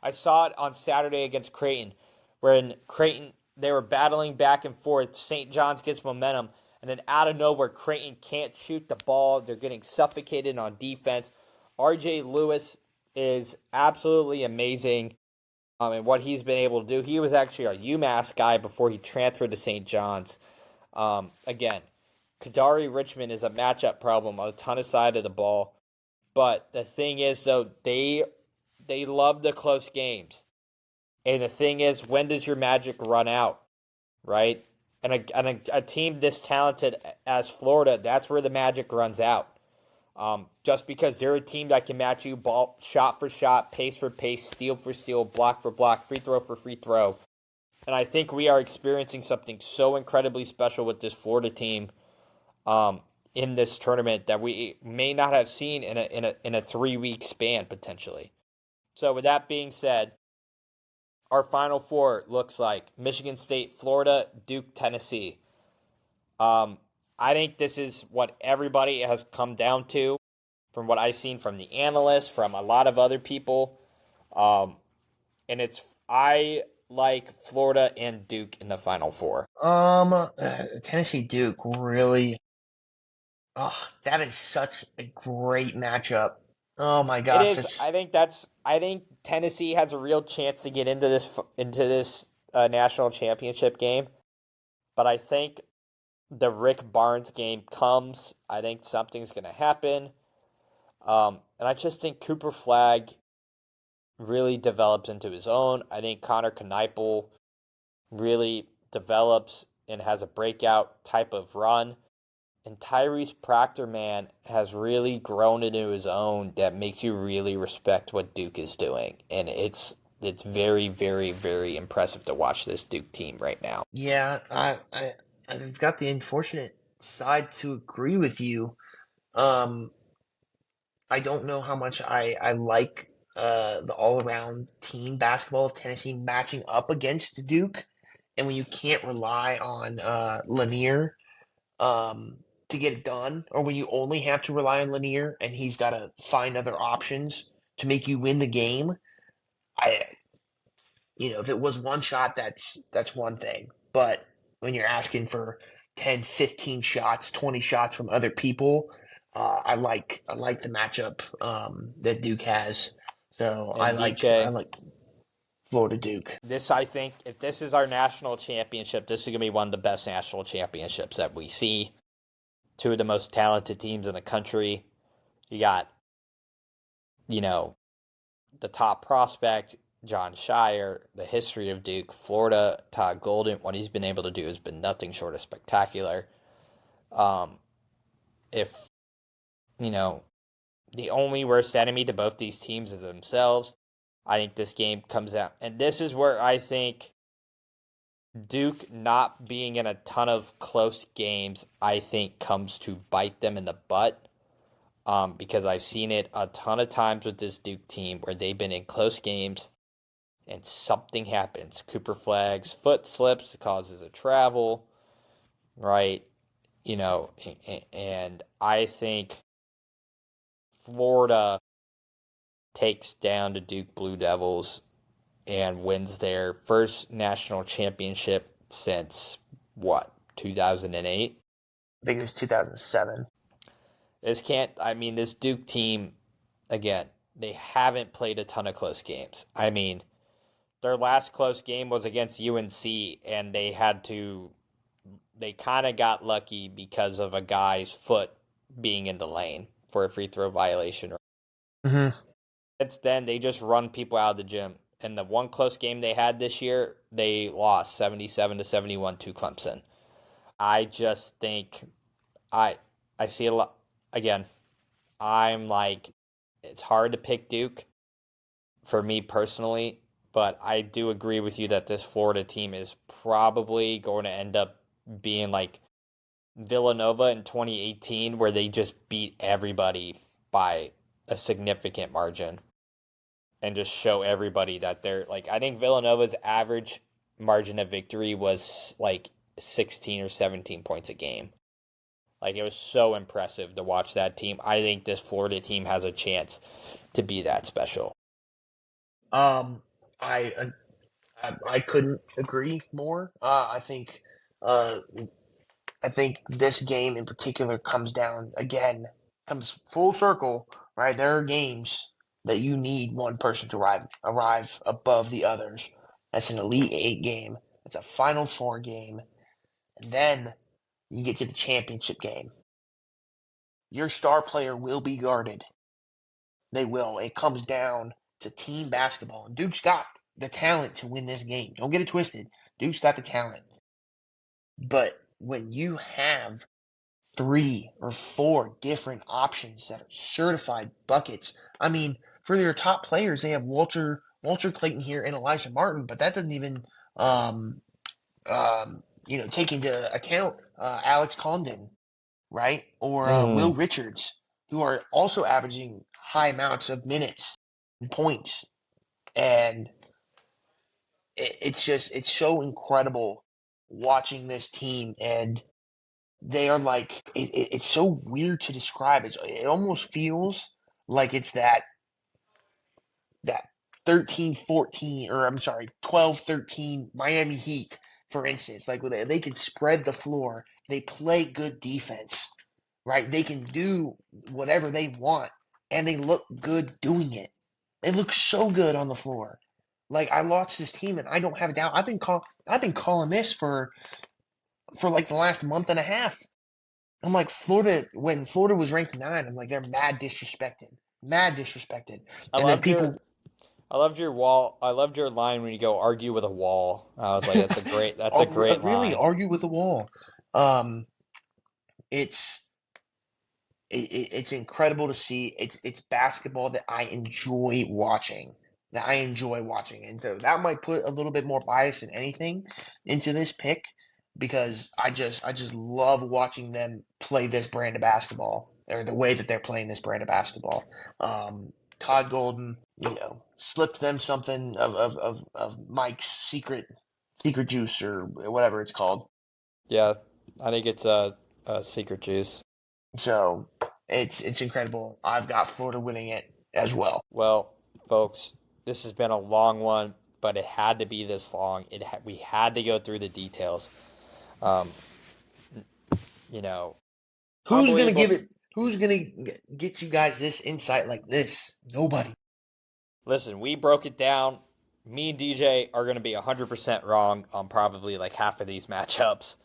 I saw it on Saturday against Creighton, where in Creighton they were battling back and forth. St. John's gets momentum, and then out of nowhere, Creighton can't shoot the ball. They're getting suffocated on defense. R.J. Lewis is absolutely amazing, and what he's been able to do. He was actually a UMass guy before he transferred to St. John's. Again, Kadari Richmond is a matchup problem on a ton of side of the ball. But the thing is, though, they love the close games. And the thing is, when does your magic run out, right? And a team this talented as Florida, that's where the magic runs out. Just because they're a team that can match you ball shot for shot, pace for pace, steal for steal, block for block, free throw for free throw. And I think we are experiencing something so incredibly special with this Florida team in this tournament that we may not have seen in a 3-week span potentially. So with that being said, our Final Four looks like Michigan State, Florida, Duke, Tennessee. I think this is what everybody has come down to from what I've seen from the analysts, from a lot of other people. And I like Florida and Duke in the Final Four. Tennessee Duke really. Oh, that is such a great matchup. Oh my It gosh, is. it's I think Tennessee has a real chance to get into this national championship game, but I think the Rick Barnes game comes. I think something's going to happen, and I just think Cooper Flagg really develops into his own. I think Connor Kneipel really develops and has a breakout type of run. And Tyrese Proctor, man, has really grown into his own that makes you really respect what Duke is doing. And it's very, very, very impressive to watch this Duke team right now. yeah. I've got the unfortunate side to agree with you. Um, I don't know how much I like the all around team basketball of Tennessee matching up against Duke, and when you can't rely on Lanier to get it done, or when you only have to rely on Lanier and he's got to find other options to make you win the game. I, if it was one shot, that's one thing. But when you're asking for 10, 15 shots, 20 shots from other people, I like the matchup that Duke has. So I And like I DJ, like Florida Duke. I think, if this is our national championship, this is going to be one of the best national championships that we see. Two of the most talented teams in the country. You got, you know, the top prospect, John Shire, the history of Duke, Florida, Todd Golden. What he's been able to do has been nothing short of spectacular. Um, if, you know, the only worst enemy to both these teams is themselves, I think this game comes out. And this is where I think Duke not being in a ton of close games, I think comes to bite them in the butt. Because I've seen it a ton of times with this Duke team where they've been in close games and something happens. Cooper Flagg's foot slips, causes a travel, right? And I think Florida takes down the Duke Blue Devils and wins their first national championship since what, 2008? I think it was 2007. This Duke team, again, they haven't played a ton of close games. I mean, their last close game was against UNC, and they kind of got lucky because of a guy's foot being in the lane for a free throw violation. Hmm. Since then, they just run people out of the gym. And the one close game they had this year, they lost 77-71 to Clemson. I just think I see a lot. Again, I'm like, it's hard to pick Duke for me personally, but I do agree with you that this Florida team is probably going to end up being like Villanova in 2018, where they just beat everybody by a significant margin and just show everybody that they're like, I think Villanova's average margin of victory was like 16 or 17 points a game. Like, it was so impressive to watch that team. I think this Florida team has a chance to be that special. Um, I I couldn't agree more. Uh, I think this game in particular comes full circle, right? There are games that you need one person to arrive above the others. That's an Elite Eight game. That's a Final Four game, and then you get to the championship game. Your star player will be guarded. They will. It comes down to team basketball, and Duke's got the talent to win this game. Don't get it twisted. Duke's got the talent, but when you have 3 or 4 different options that are certified buckets. I mean, for your top players, they have Walter Clayton here and Elijah Martin, but that doesn't even take into account Alex Condon, right, or Will Mm. Richards, who are also averaging high amounts of minutes and points, and it's so incredible watching this team and they are like it's so weird to describe. It almost feels like it's that 13-14 or I'm sorry 12-13 Miami Heat, for instance. Like they can spread the floor, they play good defense, right? They can do whatever they want, and they look good doing it. They look so good on the floor. Like I watched this team, and I don't have a doubt. I've been calling this for like the last month and a half. I'm like Florida when Florida was ranked 9. I'm like they're mad disrespected, I and then loved your people I loved your wall. I loved your line when you go argue with a wall. I was like, that's a great really line. argue with the wall. Um, it's it's incredible to see. It's basketball that I enjoy watching. And so that might put a little bit more bias than anything into this pick because I just love watching them play this brand of basketball or the way that they're playing this brand of basketball. Todd Golden, slipped them something of Mike's secret juice or whatever it's called. Yeah, I think it's a secret juice. So it's incredible. I've got Florida winning it as well. Well, folks, this has been a long one, but it had to be this long. We had to go through the details. Um, you know, Who's gonna unbelievable. give it? Who's gonna get you guys this insight like this? Nobody. Listen, we broke it down. Me and DJ are going to be 100% wrong on probably like half of these matchups.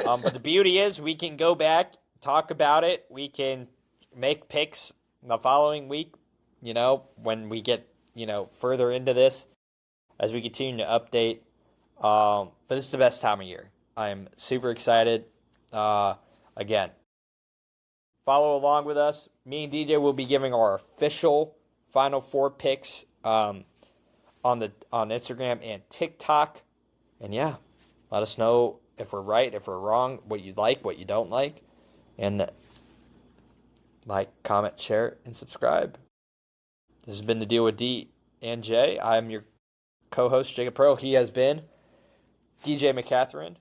But the beauty is we can go back, talk about it. We can make picks the following week, when we get, further into this as we continue to update. But this is the best time of year. I'm super excited. Again, follow along with us. Me and DJ will be giving our official Final Four picks on Instagram and TikTok. And yeah, let us know if we're right, if we're wrong, what you like, what you don't like. And like, comment, share, and subscribe. This has been The Deal with D and J. I'm your co-host, Jacob Pearl. He has been DJ McCatherine.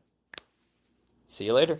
See you later.